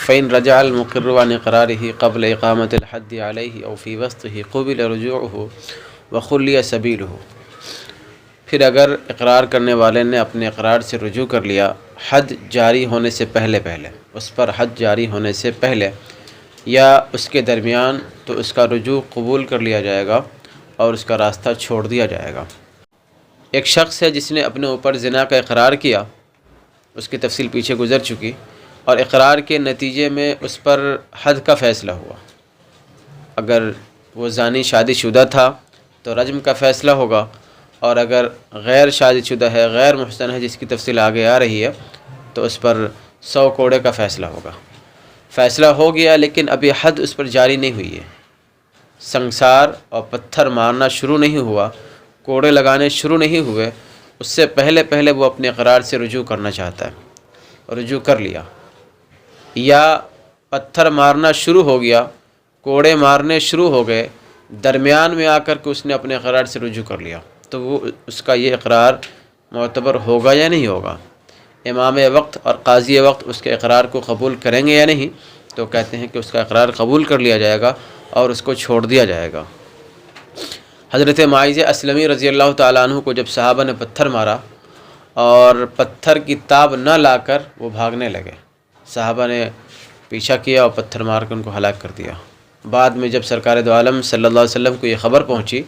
فإن رجع المقر عن إقراره قبل إقامة الحد عليه أو في وسطه قبل رجوعه وخلي سبيله۔ پھر اگر اقرار کرنے والے نے اپنے اقرار سے رجوع کر لیا حد جاری ہونے سے پہلے اس پر حد جاری ہونے سے پہلے یا اس کے درمیان، تو اس کا رجوع قبول کر لیا جائے گا اور اس کا راستہ چھوڑ دیا جائے گا۔ ایک شخص ہے جس نے اپنے اوپر زنا کا اقرار کیا، اس کی تفصیل پیچھے گزر چکی، اور اقرار کے نتیجے میں اس پر حد کا فیصلہ ہوا۔ اگر وہ زانی شادی شدہ تھا تو رجم کا فیصلہ ہوگا، اور اگر غیر شادی شدہ ہے، غیر محسن ہے، جس کی تفصیل آگے آ رہی ہے، تو اس پر 100 کوڑے کا فیصلہ ہوگا۔ فیصلہ ہو گیا لیکن ابھی حد اس پر جاری نہیں ہوئی ہے، سنگسار اور پتھر مارنا شروع نہیں ہوا، کوڑے لگانے شروع نہیں ہوئے، اس سے پہلے وہ اپنے اقرار سے رجوع کرنا چاہتا ہے، رجوع کر لیا، یا پتھر مارنا شروع ہو گیا، کوڑے مارنے شروع ہو گئے، درمیان میں آ کر کے اس نے اپنے اقرار سے رجوع کر لیا، تو وہ اس کا یہ اقرار معتبر ہوگا یا نہیں ہوگا؟ امام وقت اور قاضی وقت اس کے اقرار کو قبول کریں گے یا نہیں؟ تو کہتے ہیں کہ اس کا اقرار قبول کر لیا جائے گا اور اس کو چھوڑ دیا جائے گا۔ حضرت معاذ اسلمی رضی اللہ تعالیٰ عنہ کو جب صحابہ نے پتھر مارا اور پتھر کی تاب نہ لا کر وہ بھاگنے لگے، صحابہ نے پیچھا کیا اور پتھر مار کر ان کو ہلاک کر دیا۔ بعد میں جب سرکار دو عالم صلی اللہ علیہ وسلم کو یہ خبر پہنچی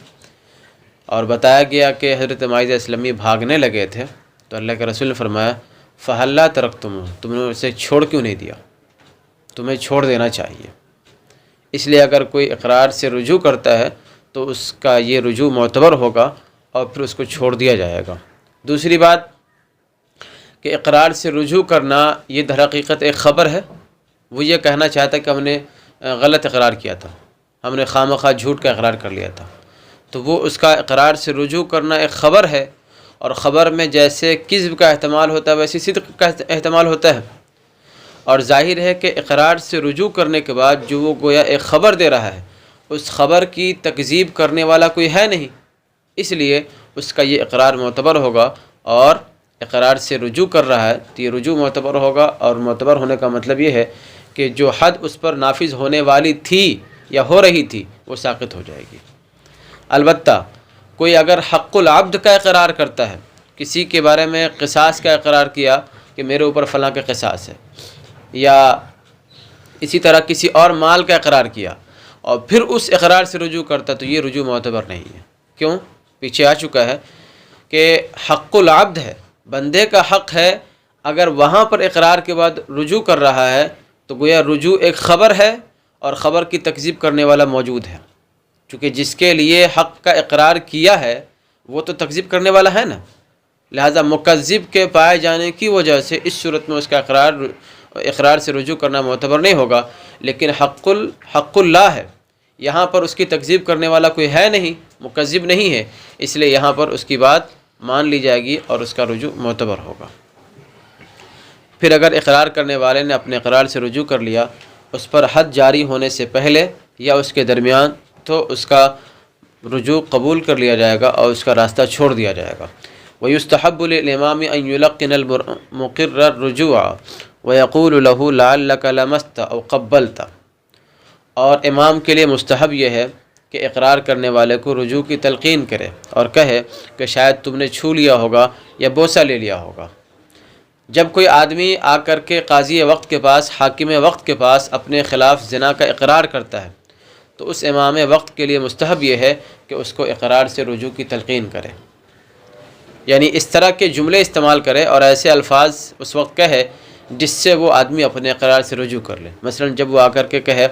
اور بتایا گیا کہ حضرت معاذ اسلمی بھاگنے لگے تھے، تو اللہ کے رسول نے فرمایا فَهَلَّا تَرَكْتُمُوهُ، تم نے اسے چھوڑ کیوں نہیں دیا؟ تمہیں چھوڑ دینا چاہیے۔ اس لیے اگر کوئی اقرار سے رجوع کرتا ہے تو اس کا یہ رجوع معتبر ہوگا اور پھر اس کو چھوڑ دیا جائے گا۔ دوسری بات کہ اقرار سے رجوع کرنا یہ در حقیقت ایک خبر ہے، وہ یہ کہنا چاہتا ہے کہ ہم نے غلط اقرار کیا تھا، ہم نے خواہ جھوٹ کا اقرار کر لیا تھا، تو وہ اس کا اقرار سے رجوع کرنا ایک خبر ہے، اور خبر میں جیسے کذب کا احتمال ہوتا ہے ویسے صدق کا احتمال ہوتا ہے، اور ظاہر ہے کہ اقرار سے رجوع کرنے کے بعد جو وہ گویا ایک خبر دے رہا ہے، اس خبر کی تکذیب کرنے والا کوئی ہے نہیں، اس لیے اس کا یہ اقرار معتبر ہوگا، اور اقرار سے رجوع کر رہا ہے تو یہ رجوع معتبر ہوگا، اور معتبر ہونے کا مطلب یہ ہے کہ جو حد اس پر نافذ ہونے والی تھی یا ہو رہی تھی وہ ساقط ہو جائے گی۔ البتہ کوئی اگر حق العبد کا اقرار کرتا ہے، کسی کے بارے میں قصاص کا اقرار کیا کہ میرے اوپر فلاں کا قصاص ہے، یا اسی طرح کسی اور مال کا اقرار کیا اور پھر اس اقرار سے رجوع کرتا، تو یہ رجوع معتبر نہیں ہے۔ کیوں؟ پیچھے آ چکا ہے کہ حق العبد ہے، بندے کا حق ہے، اگر وہاں پر اقرار کے بعد رجوع کر رہا ہے تو گویا رجوع ایک خبر ہے اور خبر کی تکذیب کرنے والا موجود ہے، چونکہ جس کے لیے حق کا اقرار کیا ہے وہ تو تکذیب کرنے والا ہے نا، لہذا مکذب کے پائے جانے کی وجہ سے اس صورت میں اس کا اقرار سے رجوع کرنا معتبر نہیں ہوگا، لیکن حق اللہ ہے، یہاں پر اس کی تکذیب کرنے والا کوئی ہے نہیں، مکذب نہیں ہے، اس لیے یہاں پر اس کی بات مان لی جائے گی اور اس کا رجوع معتبر ہوگا۔ پھر اگر اقرار کرنے والے نے اپنے اقرار سے رجوع کر لیا اس پر حد جاری ہونے سے پہلے یا اس کے درمیان، تو اس کا رجوع قبول کر لیا جائے گا اور اس کا راستہ چھوڑ دیا جائے گا۔ وَيُسْتَحَبُّ لِلْإِمَامِ أَنْ يُلَقِّنَ الْمُقِرَّ الرُّجُوعَ وَيَقُولُ لَهُ لَعَلَّكَ لَمَسْتَ أَوْ قَبَّلْتَ، اور امام کے لیے مستحب یہ ہے کہ اقرار کرنے والے کو رجوع کی تلقین کرے اور کہے کہ شاید تم نے چھو لیا ہوگا یا بوسہ لے لیا ہوگا۔ جب کوئی آدمی آ کر کے قاضی وقت کے پاس، حاکم وقت کے پاس اپنے خلاف زنا کا اقرار کرتا ہے تو اس امام وقت کے لیے مستحب یہ ہے کہ اس کو اقرار سے رجوع کی تلقین کرے، یعنی اس طرح کے جملے استعمال کرے اور ایسے الفاظ اس وقت کہے جس سے وہ آدمی اپنے اقرار سے رجوع کر لے۔ مثلا جب وہ آ کر کے کہے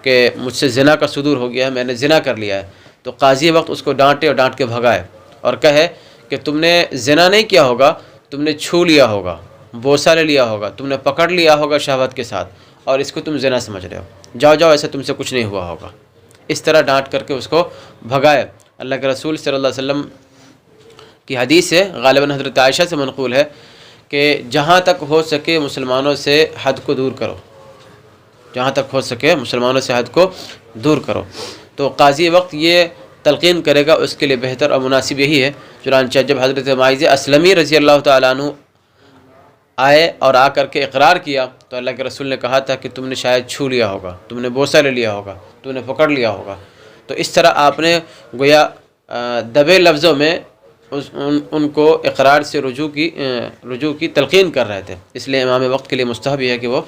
کہ مجھ سے زنا کا صدور ہو گیا ہے، میں نے زنا کر لیا ہے، تو قاضی وقت اس کو ڈانٹے اور ڈانٹ کے بھگائے اور کہے کہ تم نے زنا نہیں کیا ہوگا، تم نے چھو لیا ہوگا، بوسہ لے لیا ہوگا، تم نے پکڑ لیا ہوگا شہوت کے ساتھ، اور اس کو تم زنا سمجھ رہے ہو، جاؤ جاؤ، ایسا تم سے کچھ نہیں ہوا ہوگا، اس طرح ڈانٹ کر کے اس کو بھگائے۔ اللہ کے رسول صلی اللہ علیہ وسلم کی حدیث ہے، غالباً حضرت عائشہ سے منقول ہے، کہ جہاں تک ہو سکے مسلمانوں سے حد کو دور کرو، جہاں تک ہو سکے مسلمانوں سے حد کو دور کرو، تو قاضی وقت یہ تلقین کرے گا، اس کے لیے بہتر اور مناسب یہی ہے۔ چنانچہ جب حضرت معاذ اسلمی رضی اللہ تعالیٰ عنہ آئے اور آ کر کے اقرار کیا تو اللہ کے رسول نے کہا تھا کہ تم نے شاید چھو لیا ہوگا، تم نے بوسہ لے لیا ہوگا، تم نے پکڑ لیا ہوگا. تو اس طرح آپ نے گویا دبے لفظوں میں ان کو اقرار سے رجوع کی تلقین کر رہے تھے. اس لیے امام وقت کے لیے مستحب یہ ہے کہ وہ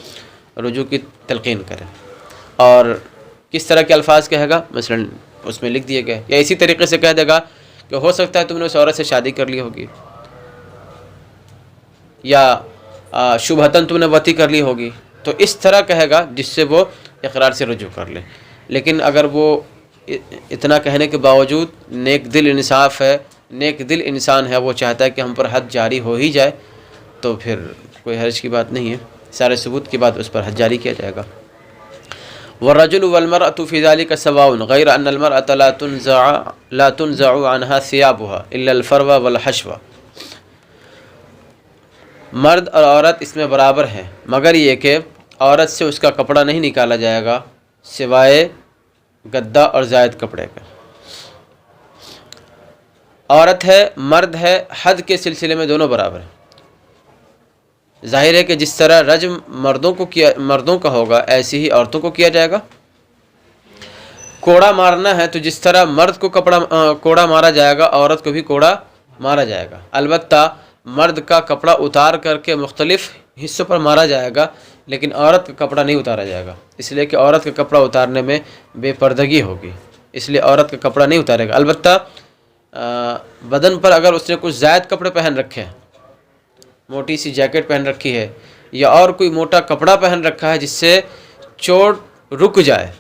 رجوع کی تلقین کرے. اور کس طرح کے الفاظ کہے گا، مثلا اس میں لکھ دیے گئے، یا اسی طریقے سے کہہ دے گا کہ ہو سکتا ہے تم نے اس عورت سے شادی کر لی ہوگی، یا شبہتاً تم نے وطی کر لی ہوگی. تو اس طرح کہے گا جس سے وہ اقرار سے رجوع کر لے. لیکن اگر وہ اتنا کہنے کے باوجود نیک دل انصاف ہے، نیک دل انسان ہے، وہ چاہتا ہے کہ ہم پر حد جاری ہو ہی جائے، تو پھر کوئی حرج کی بات نہیں ہے، سارے ثبوت کے بعد اس پر حد جاری کیا جائے گا. والرجل والمرأة في ذلك سواء غير أن المرأة لا تنزع عنها ثيابها إلا الفرو والحشو. مرد اور عورت اس میں برابر ہیں، مگر یہ کہ عورت سے اس کا کپڑا نہیں نکالا جائے گا سوائے گدا اور زائد کپڑے کا. عورت ہے، مرد ہے، حد کے سلسلے میں دونوں برابر ہیں. ظاہر ہے کہ جس طرح رجم مردوں کا ہوگا ایسے ہی عورتوں کو کیا جائے گا. کوڑا مارنا ہے تو جس طرح مرد کو کوڑا مارا جائے گا، عورت کو بھی کوڑا مارا جائے گا. البتہ مرد کا کپڑا اتار کر کے مختلف حصوں پر مارا جائے گا، لیکن عورت کا کپڑا نہیں اتارا جائے گا، اس لیے کہ عورت کا کپڑا اتارنے میں بے پردگی ہوگی، اس لیے عورت کا کپڑا نہیں اتارے گا. البتہ بدن پر اگر اس نے کچھ زائد کپڑے پہن رکھے ہیں، موٹی سی جیکٹ پہن رکھی ہے، یا اور کوئی موٹا کپڑا پہن رکھا ہے جس سے چوٹ رک جائے،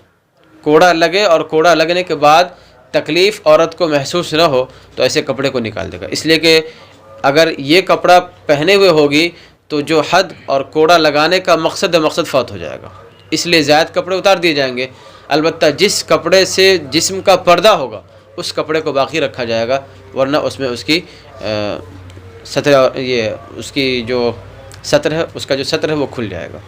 کوڑا لگے اور کوڑا لگنے کے بعد تکلیف عورت کو محسوس نہ ہو، تو ایسے کپڑے کو نکال دے گا. اس لیے کہ اگر یہ کپڑا پہنے ہوئے ہوگی تو جو حد اور کوڑا لگانے کا مقصد فوت ہو جائے گا، اس لیے زائد کپڑے اتار دیے جائیں گے. البتہ جس کپڑے سے جسم کا پردہ ہوگا اس کپڑے کو باقی رکھا جائے گا، ورنہ اس میں اس کی سطر، اس کی جو سطر ہے، اس کا جو سطر ہے وہ کھل جائے گا.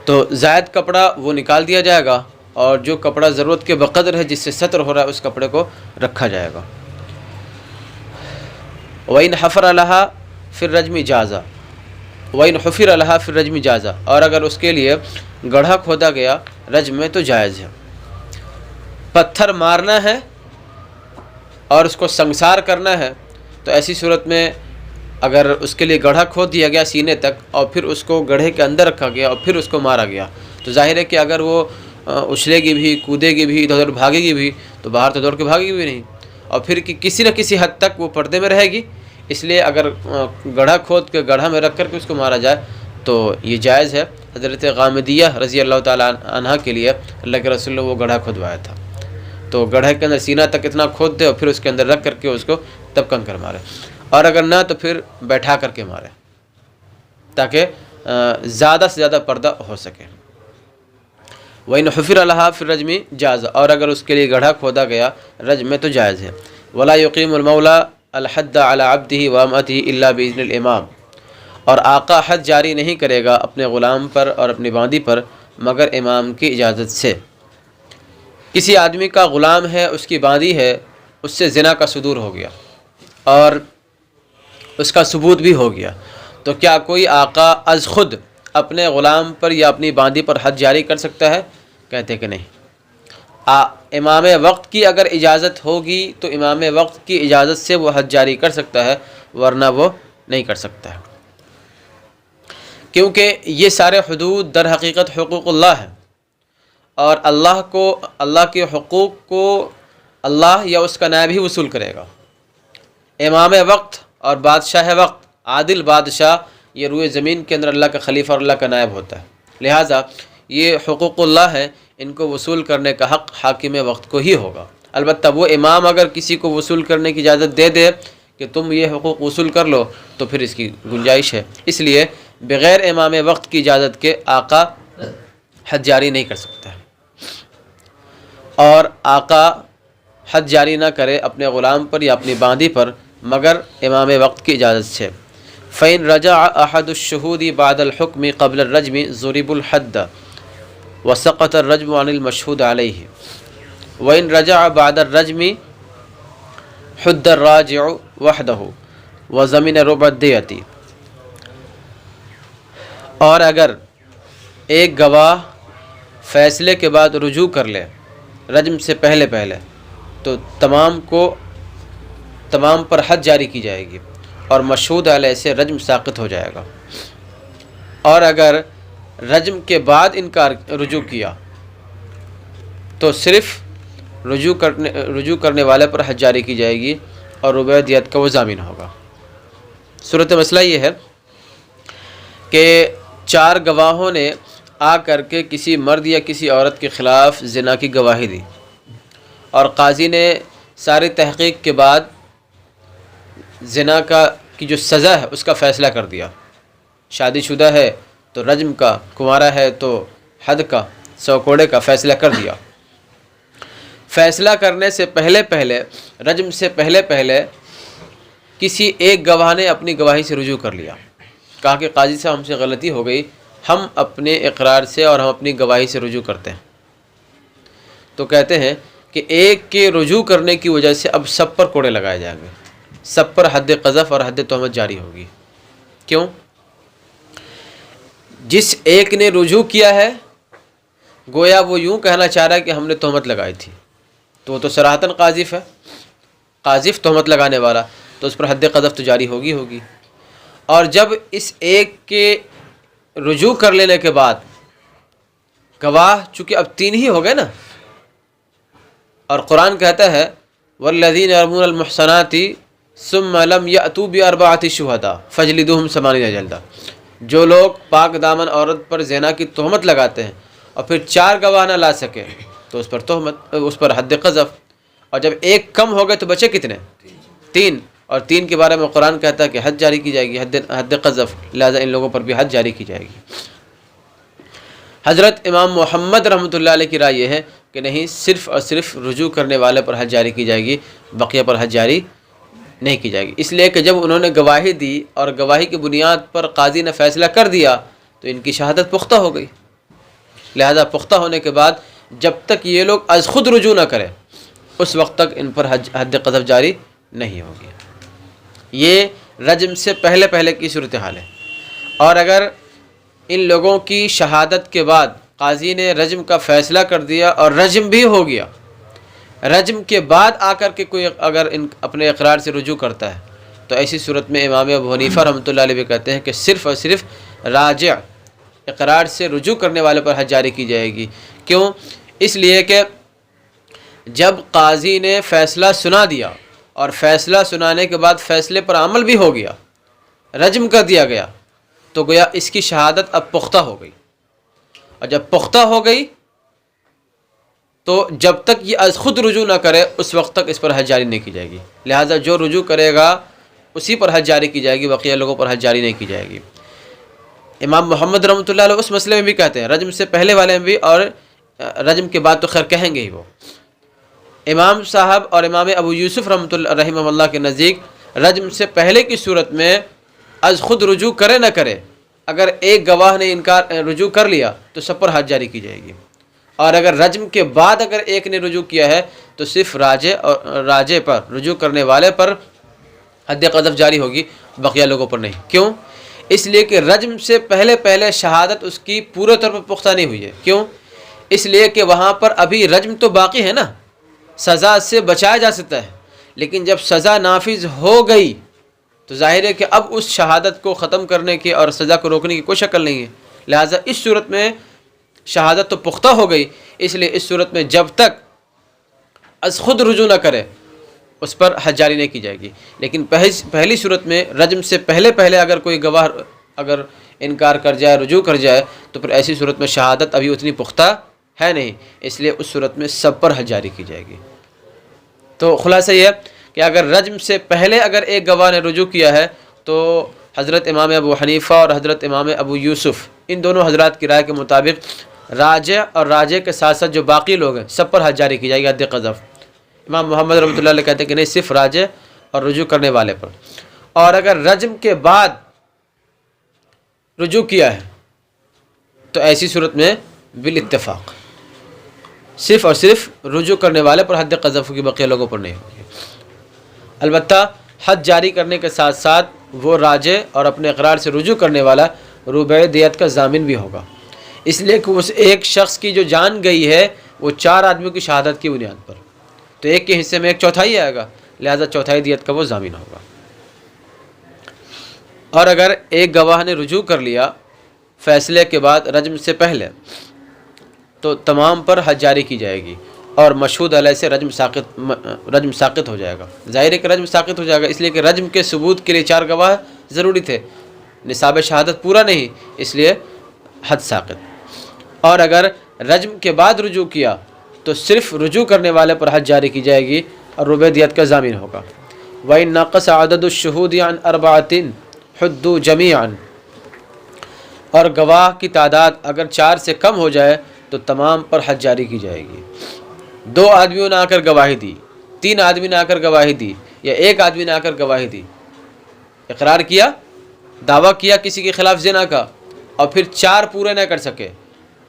تو زائد کپڑا وہ نکال دیا جائے گا، اور جو کپڑا ضرورت کے بقدر ہے جس سے سطر ہو رہا ہے اس کپڑے کو رکھا جائے گا. وَإِنْ حَفَرَ لَهَا فِي الرَّجْمِ جَازَ وَإِنْ حُفِرَ لَهَا فِي الرَّجْمِ جَازَ. اور اگر اس کے لیے گڑھا کھودا گیا رجم میں تو جائز ہے. پتھر مارنا ہے اور اس کو سنگسار کرنا ہے، تو ایسی صورت میں اگر اس کے لیے گڑھا کھود دیا گیا سینے تک، اور پھر اس کو گڑھے کے اندر رکھا گیا اور پھر اس کو مارا گیا، تو ظاہر ہے کہ اگر وہ اچھلے گی بھی، کودے گی بھی، ادھر ادھر بھاگے گی بھی، تو باہر تو دوڑ کے بھاگے گی بھی نہیں، اور پھر کسی نہ کسی حد تک وہ پردے میں رہے گی. اس لیے اگر گڑھا کھود کے گڑھا میں رکھ کر کے اس کو مارا جائے تو یہ جائز ہے. حضرت غامدیہ رضی اللہ تعالیٰ عنہ کے لیے اللہ کے رسول نے وہ گڑھا کھودوایا تھا، تو گڑھے کے اندر سینہ تک اتنا کھود دے اور پھر اس کے اندر رکھ کر کے اس کو تب کنکر مارے، اور اگر نہ تو پھر بیٹھا کر کے مارے تاکہ زیادہ سے زیادہ پردہ ہو سکے. وَإِنْ حُفِرَ لَهَا فِي الرَّجْمِ جَازَ. اور اگر اس کے لیے گڑھا کھودا گیا رجم میں تو جائز ہے. وَلَا يُقِيمُ الْمَوْلَى الْحَدَّ عَلَى عَبْدِهِ وَأَمَتِهِ إِلَّا بِإِذْنِ الْإِمَامِ. اور آقا حد جاری نہیں کرے گا اپنے غلام پر اور اپنی باندی پر مگر امام کی اجازت سے. کسی آدمی کا غلام ہے، اس کی باندی ہے، اس سے زنا کا صدور ہو گیا اور اس کا ثبوت بھی ہو گیا، تو کیا کوئی آقا از خود اپنے غلام پر یا اپنی باندی پر حد جاری کر سکتا ہے؟ کہتے کہ نہیں. امام وقت کی اگر اجازت ہوگی تو امام وقت کی اجازت سے وہ حد جاری کر سکتا ہے، ورنہ وہ نہیں کر سکتا ہے، کیونکہ یہ سارے حدود در حقیقت حقوق اللہ ہیں، اور اللہ کے حقوق کو اللہ یا اس کا نائب ہی وصول کرے گا. امام وقت اور بادشاہ وقت، عادل بادشاہ، یہ روئے زمین کے اندر اللہ کا خلیفہ اور اللہ کا نائب ہوتا ہے، لہٰذا یہ حقوق اللہ ہے، ان کو وصول کرنے کا حق حاکم وقت کو ہی ہوگا. البتہ وہ امام اگر کسی کو وصول کرنے کی اجازت دے دے کہ تم یہ حقوق وصول کر لو تو پھر اس کی گنجائش ہے. اس لیے بغیر امام وقت کی اجازت کے آقا حد جاری نہیں کر سکتا ہے، اور آقا حد جاری نہ کرے اپنے غلام پر یا اپنی باندی پر مگر امام وقت کی اجازت سے. فَإِن رَجَعَ أَحَدُ الشُّهُودِ بَعْدَ الْحُكْمِ قَبْلَ الرَّجْمِ ضُرِبَ الْحَدَّ وَسَقَطَ الرَّجْمُ عَنِ الْمَشْهُودِ عَلَيْهِ وَإِن رَجَعَ بَعْدَ الرَّجْمِ حُدَّ الرَّاجِعُ وَحْدَهُ وَزَمِنَ رُبَعَ الدِّيَةِ. اور اگر ایک گواہ فیصلے کے بعد رجوع کر لے رجم سے پہلے تو تمام پر حد جاری کی جائے گی اور مشہود علیہ سے رجم ساقط ہو جائے گا۔ اور اگر رجم کے بعد رجوع کیا تو صرف رجوع کرنے والے پر حد جاری کی جائے گی اور ربع دیت کا وہ ضامن ہوگا۔ صورت مسئلہ یہ ہے کہ 4 گواہوں نے آ کر کے کسی مرد یا کسی عورت کے خلاف زنا کی گواہی دی اور قاضی نے ساری تحقیق کے بعد زنا کی جو سزا ہے اس کا فیصلہ کر دیا۔ شادی شدہ ہے تو رجم کا، کنوارا ہے تو حد کا، 100 کوڑے کا فیصلہ کر دیا۔ فیصلہ کرنے سے پہلے رجم سے پہلے کسی ایک گواہ نے اپنی گواہی سے رجوع کر لیا، کہا کہ قاضی صاحب ہم سے غلطی ہو گئی، ہم اپنے اقرار سے اور ہم اپنی گواہی سے رجوع کرتے ہیں۔ تو کہتے ہیں کہ ایک کے رجوع کرنے کی وجہ سے اب سب پر کوڑے لگائے جائیں گے، سب پر حد قذف اور حد تہمت جاری ہوگی۔ کیوں؟ جس ایک نے رجوع کیا ہے گویا وہ یوں کہنا چاہ رہا ہے کہ ہم نے تہمت لگائی تھی، تو وہ تو صراحتاً قاذف ہے، قاذف تہمت لگانے والا، تو اس پر حد قذف تو جاری ہوگی۔ اور جب اس ایک کے رجوع کر لینے کے بعد گواہ چونکہ اب 3 ہی ہو گئے نا، اور قرآن کہتا ہے والذین یرمون المحصنات ثم لم یأتوا بأربعۃ شہداء فاجلدوہم 80 جلدہ، جو لوگ پاک دامن عورت پر زنا کی تہمت لگاتے ہیں اور پھر 4 گواہ نہ لا سکے تو اس پر حد قذف، اور جب ایک کم ہو گئے تو بچے کتنے؟ 3، اور 3 کے بارے میں قرآن کہتا ہے کہ حد جاری کی جائے گی، حد قذف، لہذا ان لوگوں پر بھی حد جاری کی جائے گی۔ حضرت امام محمد رحمۃ اللہ علیہ کی رائے یہ ہے کہ نہیں، صرف اور صرف رجوع کرنے والے پر حد جاری کی جائے گی، بقیہ پر حد جاری نہیں کی جائے گی، اس لیے کہ جب انہوں نے گواہی دی اور گواہی کی بنیاد پر قاضی نے فیصلہ کر دیا تو ان کی شہادت پختہ ہو گئی، لہذا پختہ ہونے کے بعد جب تک یہ لوگ از خود رجوع نہ کریں اس وقت تک ان پر حد قذف جاری نہیں ہوگی۔ یہ رجم سے پہلے کی صورتحال ہے۔ اور اگر ان لوگوں کی شہادت کے بعد قاضی نے رجم کا فیصلہ کر دیا اور رجم بھی ہو گیا، رجم کے بعد آ کر کے کوئی اگر اپنے اقرار سے رجوع کرتا ہے تو ایسی صورت میں امام ابو حنیفہ رحمۃ اللہ علیہ بھی کہتے ہیں کہ صرف اور صرف راجع اقرار سے رجوع کرنے والے پر حد جاری کی جائے گی۔ کیوں؟ اس لیے کہ جب قاضی نے فیصلہ سنا دیا اور فیصلہ سنانے کے بعد فیصلے پر عمل بھی ہو گیا، رجم کر دیا گیا، تو گویا اس کی شہادت اب پختہ ہو گئی، اور جب پختہ ہو گئی تو جب تک یہ از خود رجوع نہ کرے اس وقت تک اس پر حد جاری نہیں کی جائے گی، لہٰذا جو رجوع کرے گا اسی پر حد جاری کی جائے گی، بقیہ لوگوں پر حد جاری نہیں کی جائے گی۔ امام محمد رحمۃ اللہ علیہ اس مسئلے میں بھی کہتے ہیں، رجم سے پہلے والے میں بھی اور رجم کے بعد تو خیر کہیں گے ہی وہ۔ امام صاحب اور امام ابو یوسف رحمہ اللہ کے نزدیک رجم سے پہلے کی صورت میں از خود رجوع کرے نہ کرے، اگر ایک گواہ نے رجوع کر لیا تو سب پر حد جاری کی جائے گی، اور اگر رجم کے بعد اگر ایک نے رجوع کیا ہے تو صرف راجے پر، رجوع کرنے والے پر حد قذف جاری ہوگی، بقیہ لوگوں پر نہیں۔ کیوں؟ اس لیے کہ رجم سے پہلے شہادت اس کی پورے طور پر پختہ نہیں ہوئی ہے۔ کیوں؟ اس لیے کہ وہاں پر ابھی رجم تو باقی ہے نا، سزا سے بچایا جا سکتا ہے، لیکن جب سزا نافذ ہو گئی تو ظاہر ہے کہ اب اس شہادت کو ختم کرنے کی اور سزا کو روکنے کی کوئی شکل نہیں ہے، لہٰذا اس صورت میں شہادت تو پختہ ہو گئی، اس لیے اس صورت میں جب تک از خود رجوع نہ کرے اس پر حد جاری نہیں کی جائے گی۔ لیکن پہلی صورت میں رجم سے پہلے اگر کوئی گواہ اگر انکار کر جائے، رجوع کر جائے، تو پھر ایسی صورت میں شہادت ابھی اتنی پختہ ہے نہیں، اس لیے اس صورت میں سب پر حد جاری کی جائے گی۔ تو خلاصہ یہ ہے کہ اگر رجم سے پہلے اگر ایک گواہ نے رجوع کیا ہے تو حضرت امام ابو حنیفہ اور حضرت امام ابو یوسف ان دونوں حضرات کی رائے کے مطابق راجع اور راجع کے ساتھ ساتھ جو باقی لوگ ہیں سب پر حد جاری کی جائے گی، حد قذف۔ امام محمد رحمۃ اللہ علیہ کہتے ہیں کہ نہیں، صرف راجع اور رجوع کرنے والے پر۔ اور اگر رجم کے بعد رجوع کیا ہے تو ایسی صورت میں بالاتفاق صرف اور صرف رجوع کرنے والے پر حد قذف ہوگی، بقیہ لوگوں پر نہیں ہوگی۔ البتہ حد جاری کرنے کے ساتھ ساتھ وہ راجع اور اپنے اقرار سے رجوع کرنے والا ربع دیت کا ضامن بھی ہوگا، اس لیے کہ اس ایک شخص کی جو جان گئی ہے وہ 4 آدمیوں کی شہادت کی بنیاد پر، تو ایک کے حصے میں 1/4 آئے گا، لہذا 1/4 دیت کا وہ ضامن ہوگا۔ اور اگر ایک گواہ نے رجوع کر لیا فیصلے کے بعد رجم سے پہلے تو تمام پر حد جاری کی جائے گی، اور مشہود علیہ سے رجم ساقط ہو جائے گا۔ ظاہر ہے کہ رجم ساقط ہو جائے گا، اس لیے کہ رجم کے ثبوت کے لیے 4 گواہ ضروری تھے، نصاب شہادت پورا نہیں، اس لیے حد ساقط۔ اور اگر رجم کے بعد رجوع کیا تو صرف رجوع کرنے والے پر حد جاری کی جائے گی اور ربع دیت کا ضامن ہوگا۔ وَإِن نَقَصَ عَدَدُ الشُّهُودِ عَنْ 4 حُدُّوا جَمِيعًا، اور گواہ کی تعداد اگر 4 سے کم ہو جائے تو تمام پر حد جاری کی جائے گی۔ 2 آدمیوں نے آ کر گواہی دی، 3 آدمی نے آ کر گواہی دی، یا 1 آدمی نے آ کر گواہی دی، اقرار کیا، دعویٰ کیا کسی کے خلاف زنا کا، اور پھر 4 پورے نہ کر سکے،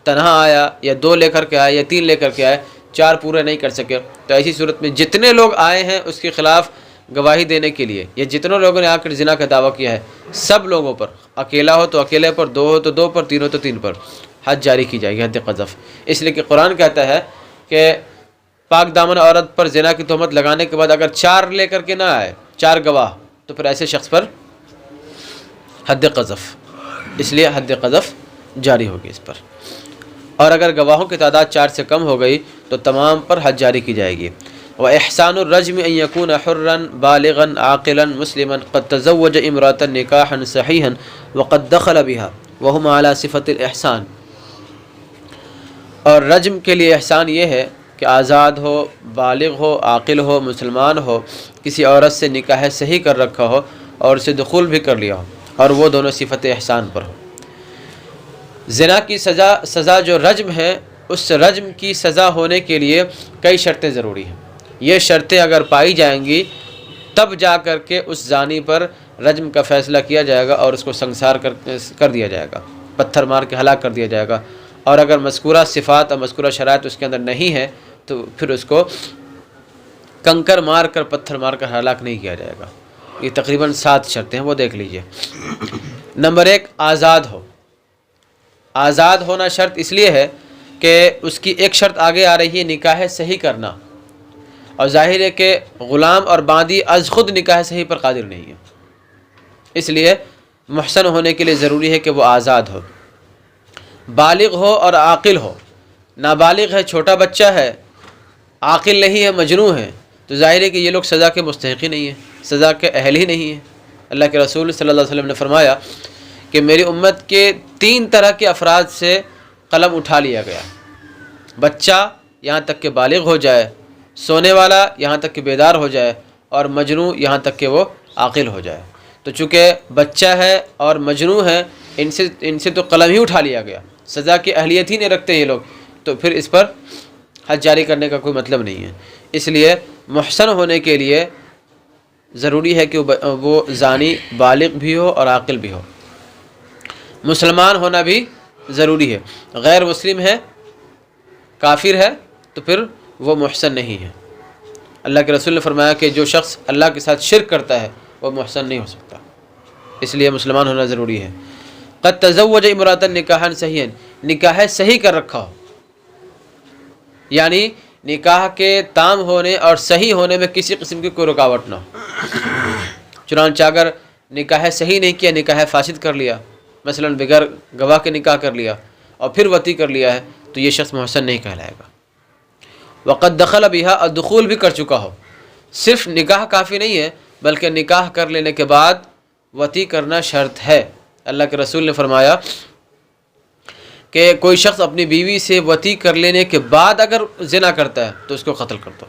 تنہا آیا یا 2 لے کر کے آیا یا 3 لے کر کے آئے، 4 پورے نہیں کر سکے، تو ایسی صورت میں جتنے لوگ آئے ہیں اس کے خلاف گواہی دینے کے لیے، یا جتنے لوگوں نے آ کر زنا کا دعویٰ کیا ہے، سب لوگوں پر، اکیلا ہو تو اکیلے پر، 2 ہو تو 2 پر، 3 ہو تو 3 پر حد جاری کی جائے گی، حد قذف۔ اس لیے کہ قرآن کہتا ہے کہ پاک دامن عورت پر زنا کی تہمت لگانے کے بعد اگر 4 لے کر کے نہ آئے، 4 گواہ، تو پھر ایسے شخص پر حد قذف، اس لیے حد قذف جاری ہوگی اس پر۔ اور اگر گواہوں کی تعداد 4 سے کم ہو گئی تو تمام پر حد جاری کی جائے گی۔ وَإِحْسَانُ الرَّجْمِ أَن يَكُونَ حُرًّا بَالِغًا عَاقِلًا مُسْلِمًا قَدْ تَزَوَّجَ امْرَأَةً نِكَاحًا صَحِيحًا وَقَدْ دَخَلَ بِهَا وَهُمْ عَلَى صِفَةِ الْإِحْسَانِ، اور رجم کے لیے احسان یہ ہے کہ آزاد ہو، بالغ ہو، عاقل ہو، مسلمان ہو، کسی عورت سے نکاح صحیح کر رکھا ہو اور اسے دخول بھی کر لیا ہو، اور وہ دونوں صفت احسان پر ہو۔ زنا کی سزا جو رجم ہے، اس رجم کی سزا ہونے کے لیے کئی شرطیں ضروری ہیں۔ یہ شرطیں اگر پائی جائیں گی تب جا کر کے اس زانی پر رجم کا فیصلہ کیا جائے گا اور اس کو سنسار کر دیا جائے گا، پتھر مار کے ہلاک کر دیا جائے گا۔ اور اگر مذکورہ صفات اور مذکورہ شرائط اس کے اندر نہیں ہے تو پھر اس کو کنکر مار کر، پتھر مار کر ہلاک نہیں کیا جائے گا۔ یہ تقریباً 7 شرطیں ہیں، وہ دیکھ لیجئے۔ نمبر 1، آزاد ہو۔ آزاد ہونا شرط اس لیے ہے کہ اس کی ایک شرط آگے آ رہی ہے، نکاح صحیح کرنا، اور ظاہر ہے کہ غلام اور باندی از خود نکاح صحیح پر قادر نہیں ہے، اس لیے محسن ہونے کے لیے ضروری ہے کہ وہ آزاد ہو، بالغ ہو اور عاقل ہو۔ نابالغ ہے، چھوٹا بچہ ہے، عاقل نہیں ہے، مجنون ہے، تو ظاہر ہے کہ یہ لوگ سزا کے مستحق ہی نہیں ہیں، سزا کے اہل ہی نہیں ہیں۔ اللہ کے رسول صلی اللہ علیہ وسلم نے فرمایا کہ میری امت کے 3 طرح کے افراد سے قلم اٹھا لیا گیا، بچہ یہاں تک کہ بالغ ہو جائے، سونے والا یہاں تک کہ بیدار ہو جائے، اور مجنون یہاں تک کہ وہ عاقل ہو جائے۔ تو چونکہ بچہ ہے اور مجنون ہے، ان سے تو قلم ہی اٹھا لیا گیا، سزا کی اہلیت ہی نہیں رکھتے یہ لوگ، تو پھر اس پر حد جاری کرنے کا کوئی مطلب نہیں ہے۔ اس لیے محسن ہونے کے لیے ضروری ہے کہ وہ زانی بالغ بھی ہو اور عاقل بھی ہو۔ مسلمان ہونا بھی ضروری ہے، غیر مسلم ہے، کافر ہے، تو پھر وہ محسن نہیں ہے۔ اللہ کے رسول نے فرمایا کہ جو شخص اللہ کے ساتھ شرک کرتا ہے وہ محسن نہیں ہو سکتا، اس لیے مسلمان ہونا ضروری ہے۔ قد تزوج امرأة نکاحا صحیحا، نکاح صحیح کر رکھا ہو، یعنی نکاح کے تام ہونے اور صحیح ہونے میں کسی قسم کی کوئی رکاوٹ نہ ہو۔ چنانچہ اگر نکاح صحیح نہیں کیا، نکاح فاسد کر لیا، مثلا بغیر گواہ کے نکاح کر لیا اور پھر وطی کر لیا ہے، تو یہ شخص محسن نہیں کہلائے گا۔ وقد دخل بها، اور دخول بھی کر چکا ہو، صرف نکاح کافی نہیں ہے بلکہ نکاح کر لینے کے بعد وطی کرنا شرط ہے۔ اللہ کے رسول نے فرمایا کہ کوئی شخص اپنی بیوی سے وطی کر لینے کے بعد اگر زنا کرتا ہے تو اس کو قتل کر دو۔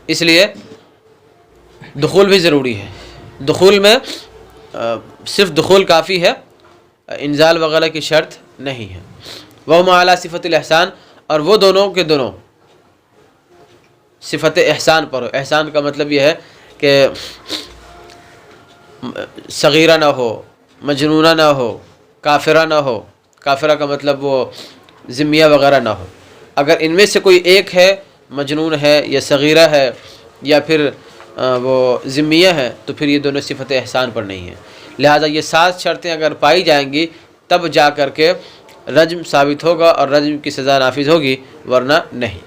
اس لیے دخول بھی ضروری ہے۔ دخول میں صرف دخول کافی ہے، انزال وغیرہ کی شرط نہیں ہے۔ وَهُمْ عَلَى صِفَةِ الْإِحْسَانِ، اور وہ دونوں کے دونوں صفت احسان پر ہو۔ احسان کا مطلب یہ ہے کہ صغیرہ نہ ہو، مجنونہ نہ ہو، کافرہ نہ ہو۔ کافرہ کا مطلب وہ ذمیہ وغیرہ نہ ہو۔ اگر ان میں سے کوئی ایک ہے، مجنون ہے یا صغیرہ ہے یا پھر وہ ذمیہ ہے، تو پھر یہ دونوں صفت احسان پر نہیں ہیں۔ لہٰذا یہ 7 شرطیں اگر پائی جائیں گی تب جا کر کے رجم ثابت ہوگا اور رجم کی سزا نافذ ہوگی، ورنہ نہیں۔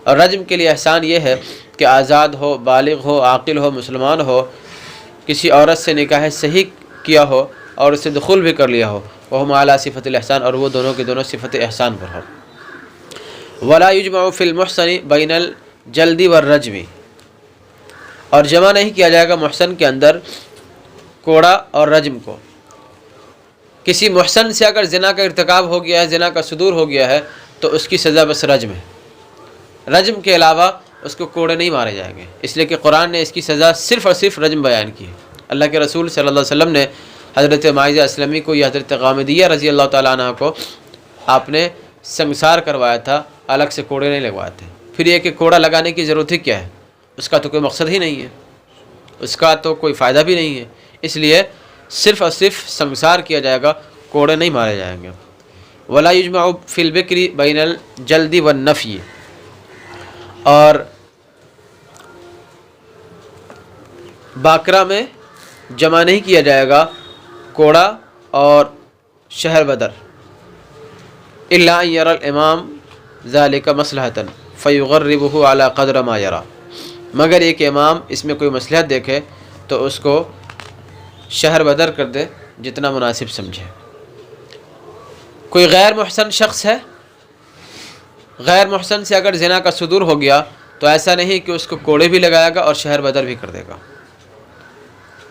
اور رجم کے لیے احسان یہ ہے کہ آزاد ہو، بالغ ہو، عاقل ہو، مسلمان ہو، کسی عورت سے نکاح صحیح کیا ہو اور اسے دخول بھی کر لیا ہو، وہم علی صفت الاحسان، اور وہ دونوں کے دونوں صفت احسان پر ہو۔ ولا یجمع فی المحسن بین الجلد والرجم، اور جمع نہیں کیا جائے گا محسن کے اندر کوڑا اور رجم کو۔ کسی محسن سے اگر زنا کا ارتکاب ہو گیا ہے، زنا کا صدور ہو گیا ہے، تو اس کی سزا بس رجم ہے۔ رجم کے علاوہ اس کو کوڑے نہیں مارے جائیں گے، اس لیے کہ قرآن نے اس کی سزا صرف اور صرف رجم بیان کی ہے۔ اللہ کے رسول صلی اللہ علیہ وسلم نے حضرت معاذہ اسلمی کو یا حضرت غامدیہ رضی اللہ تعالیٰ عنہ کو آپ نے سنگسار کروایا تھا، الگ سے کوڑے نہیں لگوائے تھے۔ پھر یہ کہ کوڑا لگانے کی ضرورت ہی کیا ہے؟ اس کا تو کوئی مقصد ہی نہیں ہے، اس کا تو کوئی فائدہ بھی نہیں ہے، اس لیے صرف اور صرف سنگسار کیا جائے گا، کوڑے نہیں مارے جائیں گے۔ ولا یجمع فی البکر بین الجلد والنفی، اور باکرا میں جمع نہیں کیا جائے گا کوڑا اور شہر بدر، الا ان یری الامام ذلک مصلحۃ فیغربہ علی قدر ما یری، مگر ایک امام اس میں کوئی مصلحت دیکھے تو اس کو شہر بدر کر دے جتنا مناسب سمجھے۔ کوئی غیر محسن شخص ہے، غیر محسن سے اگر زنا کا صدور ہو گیا تو ایسا نہیں کہ اس کو کوڑے بھی لگائے گا اور شہر بدر بھی کر دے گا۔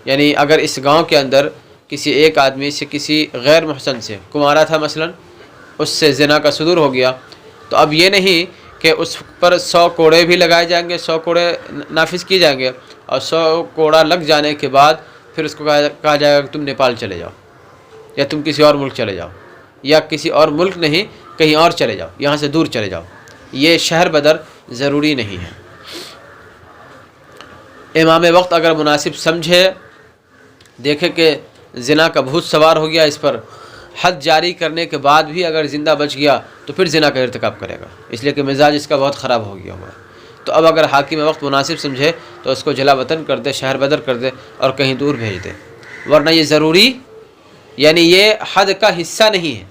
یعنی اگر اس گاؤں کے اندر کسی ایک آدمی سے کسی غیر محسن سے، کمارا تھا مثلا، اس سے زنا کا صدور ہو گیا، تو اب یہ نہیں کہ اس پر 100 کوڑے بھی لگائے جائیں گے، 100 کوڑے نافذ کیے جائیں گے، اور 100 کوڑا لگ جانے کے بعد پھر اس کو کہا جائے گا کہ تم نیپال چلے جاؤ، یا تم کسی اور ملک چلے جاؤ، یا کسی اور ملک نہیں کہیں اور چلے جاؤ، یہاں سے دور چلے جاؤ۔ یہ شہر بدر ضروری نہیں ہے۔ امام وقت اگر مناسب سمجھے، دیکھے کہ زنا کا بھوت سوار ہو گیا اس پر، حد جاری کرنے کے بعد بھی اگر زندہ بچ گیا تو پھر زنا کا ارتکاب کرے گا، اس لیے کہ مزاج اس کا بہت خراب ہو گیا ہوا ہے۔ تو اب اگر حاکم وقت مناسب سمجھے تو اس کو جلا وطن کر دے، شہر بدر کر دے اور کہیں دور بھیج دے، ورنہ یہ ضروری، یعنی یہ حد کا حصہ نہیں ہے۔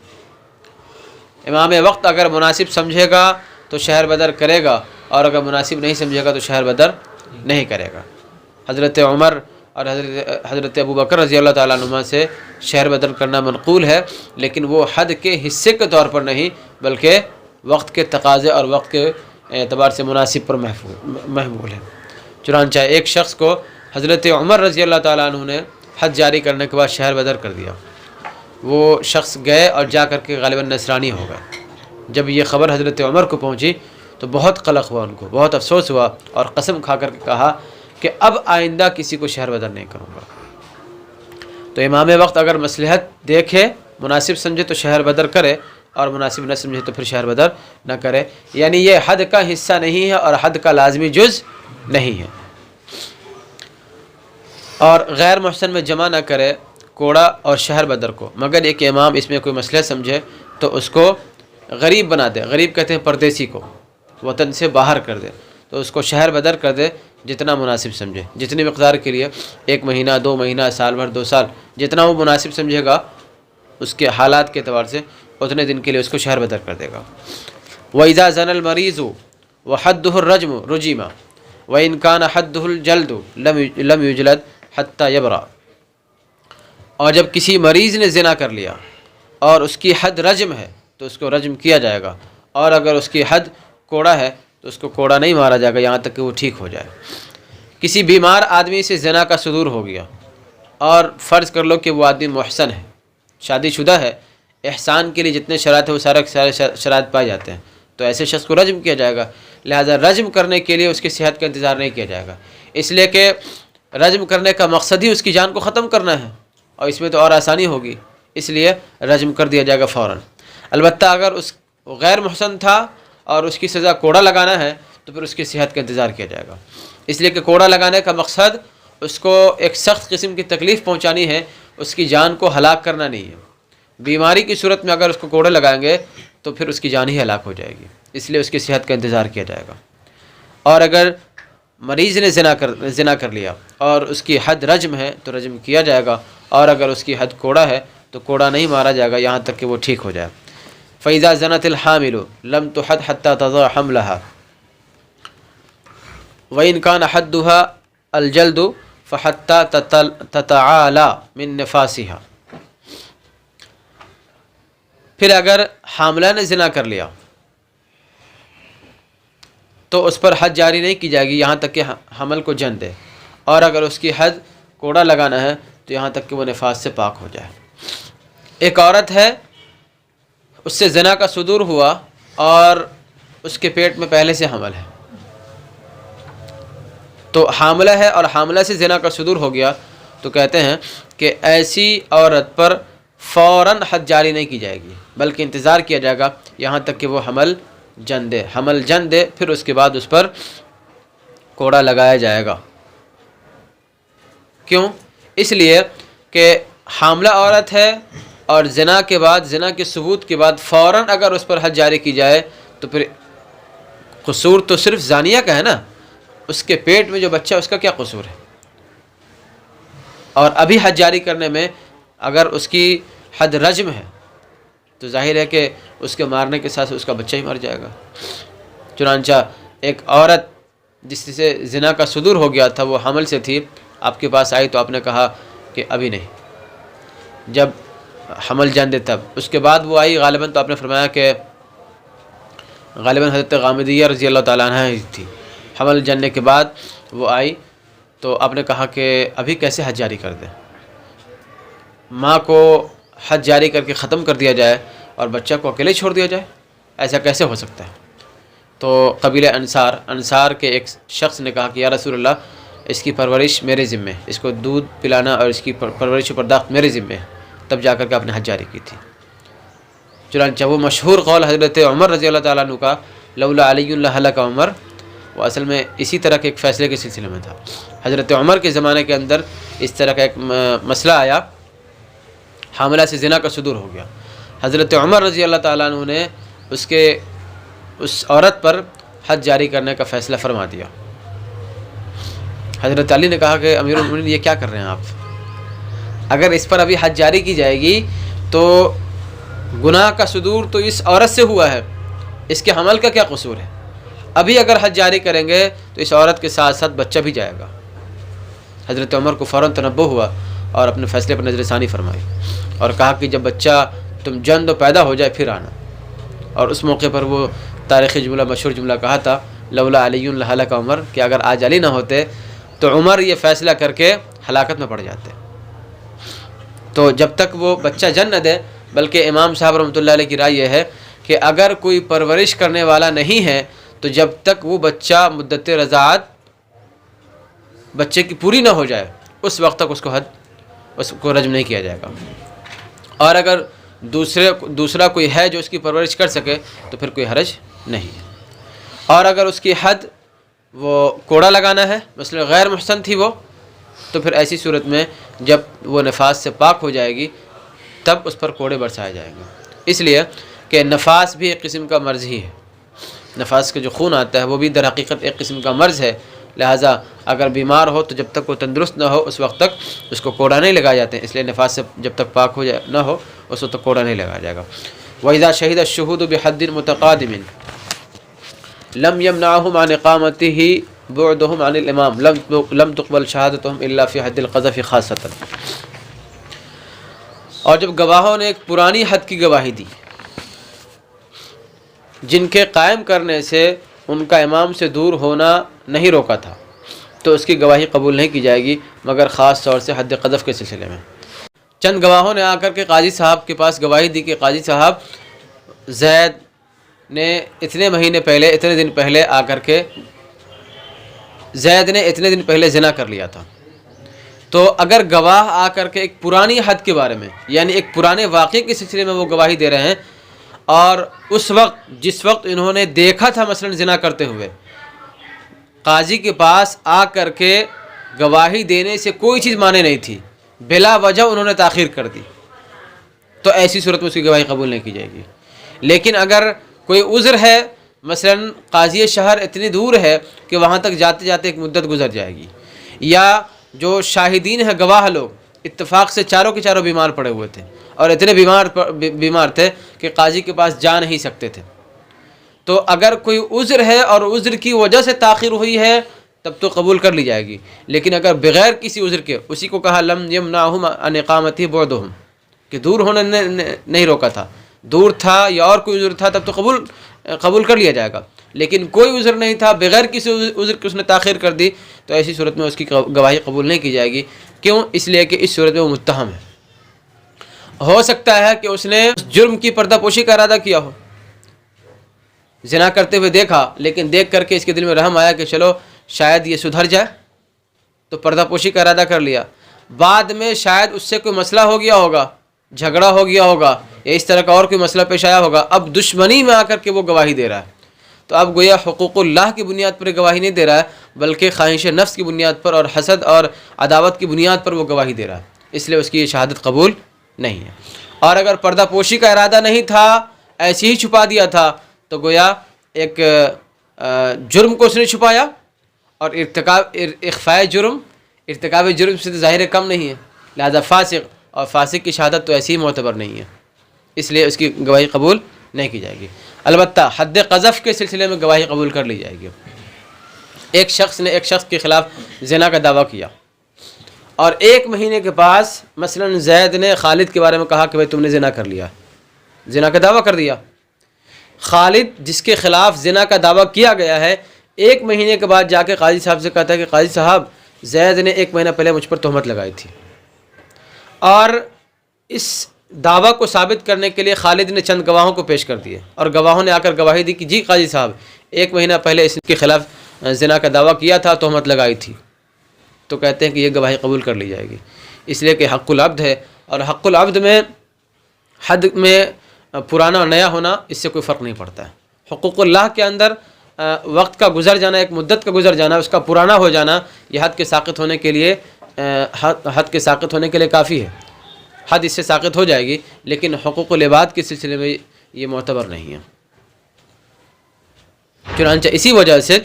امام وقت اگر مناسب سمجھے گا تو شہر بدر کرے گا، اور اگر مناسب نہیں سمجھے گا تو شہر بدر نہیں کرے گا۔ حضرت عمر اور حضرت ابوبکر رضی اللہ تعالیٰ عنہما سے شہر بدر کرنا منقول ہے، لیکن وہ حد کے حصے کے طور پر نہیں بلکہ وقت کے تقاضے اور وقت کے اعتبار سے مناسب پر محمول ہے۔ چنانچہ ایک شخص کو حضرت عمر رضی اللہ تعالیٰ عنہ نے حد جاری کرنے کے بعد شہر بدر کر دیا۔ وہ شخص گئے اور جا کر کے غالباً نصرانی ہو گئے۔ جب یہ خبر حضرت عمر کو پہنچی تو بہت قلق ہوا، ان کو بہت افسوس ہوا، اور قسم کھا کر کے کہا کہ اب آئندہ کسی کو شہر بدر نہیں کروں گا۔ تو امام وقت اگر مصلحت دیکھے، مناسب سمجھے تو شہر بدر کرے، اور مناسب نہ سمجھے تو پھر شہر بدر نہ کرے، یعنی یہ حد کا حصہ نہیں ہے اور حد کا لازمی جز نہیں ہے۔ اور غیر محسن میں جمع نہ کرے کوڑا اور شہر بدر کو، مگر ایک امام اس میں کوئی مصلحت سمجھے تو اس کو غریب بنا دے، غریب کہتے ہیں پردیسی کو، وطن سے باہر کر دے، تو اس کو شہر بدر کر دے جتنا مناسب سمجھے، جتنی مقدار کے لیے، 1 مہینہ، 2 مہینہ، سال بھر، 2 سال، جتنا وہ مناسب سمجھے گا اس کے حالات کے اعتبار سے اتنے دن کے لیے اس کو شہر بدر کر دے گا۔ وَإِذَا زَنَا الْمَرِيضُ وَحَدُّهُ الرَّجْمُ رُجِمَ وَإِنْ كَانَ حَدُّهُ الْجَلْدُ لَمْ يُجْلَدْ حَتَّى يَبْرَأَ، اور جب کسی مریض نے زنا کر لیا اور اس کی حد رجم ہے تو اس کو رجم کیا جائے گا، اور اگر اس کی حد کوڑا ہے تو اس کو کوڑا نہیں مارا جائے گا یہاں تک کہ وہ ٹھیک ہو جائے۔ کسی بیمار آدمی سے زنا کا صدور ہو گیا، اور فرض کر لو کہ وہ آدمی محسن ہے، شادی شدہ ہے، احسان کے لیے جتنے شرائط ہیں وہ سارے شرائط پائے جاتے ہیں، تو ایسے شخص کو رجم کیا جائے گا۔ لہذا رجم کرنے کے لیے اس کی صحت کا انتظار نہیں کیا جائے گا، اس لیے کہ رجم کرنے کا مقصد ہی اس کی جان کو ختم کرنا ہے، اور اس میں تو اور آسانی ہوگی، اس لیے رجم کر دیا جائے گا فوراً۔ البتہ اگر اس غیر محسن تھا اور اس کی سزا کوڑا لگانا ہے تو پھر اس کی صحت کا انتظار کیا جائے گا، اس لیے کہ کوڑا لگانے کا مقصد اس کو ایک سخت قسم کی تکلیف پہنچانی ہے، اس کی جان کو ہلاک کرنا نہیں ہے۔ بیماری کی صورت میں اگر اس کو کوڑے لگائیں گے تو پھر اس کی جان ہی ہلاک ہو جائے گی، اس لیے اس کی صحت کا انتظار کیا جائے گا۔ اور اگر مریض نے زنا کر لیا اور اس کی حد رجم ہے تو رجم کیا جائے گا، اور اگر اس کی حد کوڑا ہے تو کوڑا نہیں مارا جائے گا یہاں تک کہ وہ ٹھیک ہو جائے۔ فَإِذَا زَنَتِ الْحَامِلُ لَمْ تُحَدْ حَتَّى تَضَعَ حَمْلَهَا وَإِنْ كَانَ حَدُّهَا الْجَلْدُ فَحَتَّى تَتَعَالَى مِنْ نِفَاسِهَا۔ پھر اگر حاملہ نے زنا کر لیا تو اس پر حد جاری نہیں کی جائے گی یہاں تک کہ حمل کو جن دے، اور اگر اس کی حد کوڑا لگانا ہے تو یہاں تک کہ وہ نفاس سے پاک ہو جائے۔ ایک عورت ہے، اس سے زنا کا صدور ہوا اور اس کے پیٹ میں پہلے سے حمل ہے، تو حاملہ ہے اور حاملہ سے زنا کا صدور ہو گیا، تو کہتے ہیں کہ ایسی عورت پر فوراً حد جاری نہیں کی جائے گی بلکہ انتظار کیا جائے گا یہاں تک کہ وہ حمل جن دے، پھر اس کے بعد اس پر کوڑا لگایا جائے گا۔ کیوں؟ اس لیے کہ حاملہ عورت ہے اور زنا کے بعد، زنا کے ثبوت کے بعد فوراً اگر اس پر حد جاری کی جائے تو پھر قصور تو صرف زانیہ کا ہے نا، اس کے پیٹ میں جو بچہ ہے اس کا کیا قصور ہے؟ اور ابھی حد جاری کرنے میں اگر اس کی حد رجم ہے تو ظاہر ہے کہ اس کے مارنے کے ساتھ اس کا بچہ ہی مر جائے گا۔ چنانچہ ایک عورت جس سے زنا کا صدور ہو گیا تھا، وہ حمل سے تھی، آپ کے پاس آئی تو آپ نے کہا کہ ابھی نہیں، جب حمل جان دے تب۔ اس کے بعد وہ آئی غالباً تو آپ نے فرمایا کہ غالباً حضرت غامدیہ رضی اللہ تعالیٰ عنہ تھی، حمل جاننے کے بعد وہ آئی تو آپ نے کہا کہ ابھی کیسے حد جاری کر دیں، ماں کو حد جاری کر کے ختم کر دیا جائے اور بچہ کو اکیلے چھوڑ دیا جائے، ایسا کیسے ہو سکتا ہے؟ تو قبیلہ انصار کے ایک شخص نے کہا کہ یا رسول اللہ، اس کی پرورش میرے ذمے، اس کو دودھ پلانا اور اس کی پرورش و پرداخت میرے ذمے ہے، تب جا کر کے آپ نے حد جاری کی تھی۔ چنانچہ وہ مشہور قول حضرت عمر رضی اللہ تعالیٰ عنہ کا لولا علی لہلک عمر، وہ اصل میں اسی طرح کے ایک فیصلے کے سلسلے میں تھا۔ حضرت عمر کے زمانے کے اندر اس طرح کا ایک مسئلہ آیا، حاملہ سے زنا کا صدور ہو گیا، حضرت عمر رضی اللہ تعالیٰ عنہ نے اس عورت پر حد جاری کرنے کا فیصلہ فرما دیا۔ حضرت علی نے کہا کہ امیر المومنین یہ کیا کر رہے ہیں آپ؟ اگر اس پر ابھی حد جاری کی جائے گی تو گناہ کا صدور تو اس عورت سے ہوا ہے، اس کے حمل کا کیا قصور ہے؟ ابھی اگر حد جاری کریں گے تو اس عورت کے ساتھ ساتھ بچہ بھی جائے گا۔ حضرت عمر کو فوراً تنبہ ہوا اور اپنے فیصلے پر نظر ثانی فرمائی اور کہا کہ جب بچہ تم جن دو پیدا ہو جائے پھر آنا۔ اور اس موقع پر وہ تاریخی جملہ، مشہور جملہ کہا تھا لولا علی لہلک عمر، کہ اگر آج علی نہ ہوتے تو عمر یہ فیصلہ کر کے ہلاکت میں پڑ جاتے۔ تو جب تک وہ بچہ جن نہ دے، بلکہ امام صاحب رحمۃ اللہ علیہ کی رائے یہ ہے کہ اگر کوئی پرورش کرنے والا نہیں ہے تو جب تک وہ بچہ مدت رضاعت بچے کی پوری نہ ہو جائے اس وقت تک اس کو رجم نہیں کیا جائے گا، اور اگر دوسرا کوئی ہے جو اس کی پرورش کر سکے تو پھر کوئی حرج نہیں ہے۔ اور اگر اس کی حد وہ کوڑا لگانا ہے، مثلا غیر محسن تھی وہ، تو پھر ایسی صورت میں جب وہ نفاس سے پاک ہو جائے گی تب اس پر کوڑے برسائے جائیں گے، اس لیے کہ نفاس بھی ایک قسم کا مرض ہی ہے، نفاس کا جو خون آتا ہے وہ بھی در حقیقت ایک قسم کا مرض ہے، لہٰذا اگر بیمار ہو تو جب تک وہ تندرست نہ ہو اس وقت تک اس کو کوڑا نہیں لگایا جاتے ہیں، اس لیے نفاس سے جب تک پاک ہو جائے نہ ہو اس وقت تک کوڑا نہیں لگایا جائے گا۔ وَإِذَا شَهِدَ الشُّهُودُ بِحَدٍّ مُتَقَادِمٍ لم يمنعهم عن اقامته بعدهم عن الامام لم تقبل شهادتهم الا في حد القذف خاصة۔ اور جب گواہوں نے ایک پرانی حد کی گواہی دی جن کے قائم کرنے سے ان کا امام سے دور ہونا نہیں روکا تھا تو اس کی گواہی قبول نہیں کی جائے گی مگر خاص طور سے حد قذف کے سلسلے میں۔ چند گواہوں نے آ کر کے قاضی صاحب کے پاس گواہی دی کہ قاضی صاحب، زید نے اتنے دن پہلے آ کر کے زید نے اتنے دن پہلے زنا کر لیا تھا۔ تو اگر گواہ آ کر کے ایک پرانی حد کے بارے میں، یعنی ایک پرانے واقعے کے سلسلے میں وہ گواہی دے رہے ہیں، اور اس وقت جس وقت انہوں نے دیکھا تھا مثلا زنا کرتے ہوئے، قاضی کے پاس آ کر کے گواہی دینے سے کوئی چیز مانے نہیں تھی، بلا وجہ انہوں نے تاخیر کر دی، تو ایسی صورت میں اس کی گواہی قبول نہیں کی جائے گی۔ لیکن اگر کوئی عذر ہے مثلاً قاضی شہر اتنی دور ہے کہ وہاں تک جاتے جاتے ایک مدت گزر جائے گی، یا جو شاہدین ہیں گواہ لوگ اتفاق سے چاروں کے چاروں بیمار پڑے ہوئے تھے اور اتنے بیمار تھے کہ قاضی کے پاس جا نہیں سکتے تھے، تو اگر کوئی عذر ہے اور عذر کی وجہ سے تاخیر ہوئی ہے تب تو قبول کر لی جائے گی، لیکن اگر بغیر کسی عذر کے، اسی کو کہا لم یمنعہم عن اقامتہ بعدہم، کہ دور ہونے نے نہیں روکا تھا، دور تھا یا اور کوئی عذر تھا تب تو قبول کر لیا جائے گا، لیکن کوئی عذر نہیں تھا، بغیر کسی عذر کے اس نے تاخیر کر دی تو ایسی صورت میں اس کی گواہی قبول نہیں کی جائے گی۔ کیوں؟ اس لیے کہ اس صورت میں وہ متہم ہے، ہو سکتا ہے کہ اس نے جرم کی پردہ پوشی کا ارادہ کیا ہو، زنا کرتے ہوئے دیکھا، لیکن دیکھ کر کے اس کے دل میں رحم آیا کہ چلو شاید یہ سدھر جائے، تو پردہ پوشی کا ارادہ کر لیا، بعد میں شاید اس سے کوئی مسئلہ ہو گیا ہوگا، جھگڑا ہو گیا ہوگا، یا اس طرح کا اور کوئی مسئلہ پیش آیا ہوگا، اب دشمنی میں آ کر کے وہ گواہی دے رہا ہے، تو اب گویا حقوق اللہ کی بنیاد پر گواہی نہیں دے رہا ہے، بلکہ خواہش نفس کی بنیاد پر اور حسد اور عداوت کی بنیاد پر وہ گواہی دے رہا ہے، اس لیے اس کی یہ شہادت قبول نہیں ہے۔ اور اگر پردہ پوشی کا ارادہ نہیں تھا، ایسے ہی چھپا دیا تھا، تو گویا ایک جرم کو اس نے چھپایا، اور اخفاء جرم ارتکاب جرم سے تو ظاہر کم نہیں ہے، لہذا فاسق، اور فاسق کی شہادت تو ایسی ہی معتبر نہیں ہے، اس لیے اس کی گواہی قبول نہیں کی جائے گی۔ البتہ حد قذف کے سلسلے میں گواہی قبول کر لی جائے گی۔ ایک شخص نے ایک شخص کے خلاف زنا کا دعویٰ کیا، اور 1 مہینے کے پاس مثلا زید نے خالد کے بارے میں کہا کہ بھائی تم نے زنا کر لیا، زنا کا دعویٰ کر دیا۔ خالد جس کے خلاف زنا کا دعویٰ کیا گیا ہے، 1 مہینے کے بعد جا کے قاضی صاحب سے کہتا ہے کہ قاضی صاحب زید نے 1 مہینہ پہلے مجھ پر تہمت لگائی تھی، اور اس دعویٰ کو ثابت کرنے کے لیے خالد نے چند گواہوں کو پیش کر دیے، اور گواہوں نے آ کر گواہی دی کہ جی قاضی صاحب 1 مہینہ پہلے اس کے خلاف زنا کا دعویٰ کیا تھا، تہمت لگائی تھی، تو کہتے ہیں کہ یہ گواہی قبول کر لی جائے گی، اس لیے کہ حق العبد ہے، اور حق العبد میں حد میں پرانا اور نیا ہونا اس سے کوئی فرق نہیں پڑتا ہے۔ حقوق اللہ کے اندر وقت کا گزر جانا، ایک مدت کا گزر جانا، اس کا پرانا ہو جانا، یہ حد کے ساقط ہونے کے لیے کافی ہے، حد اس سے ساقط ہو جائے گی، لیکن حقوق العباد کے سلسلے میں یہ معتبر نہیں ہے۔ چنانچہ اسی وجہ سے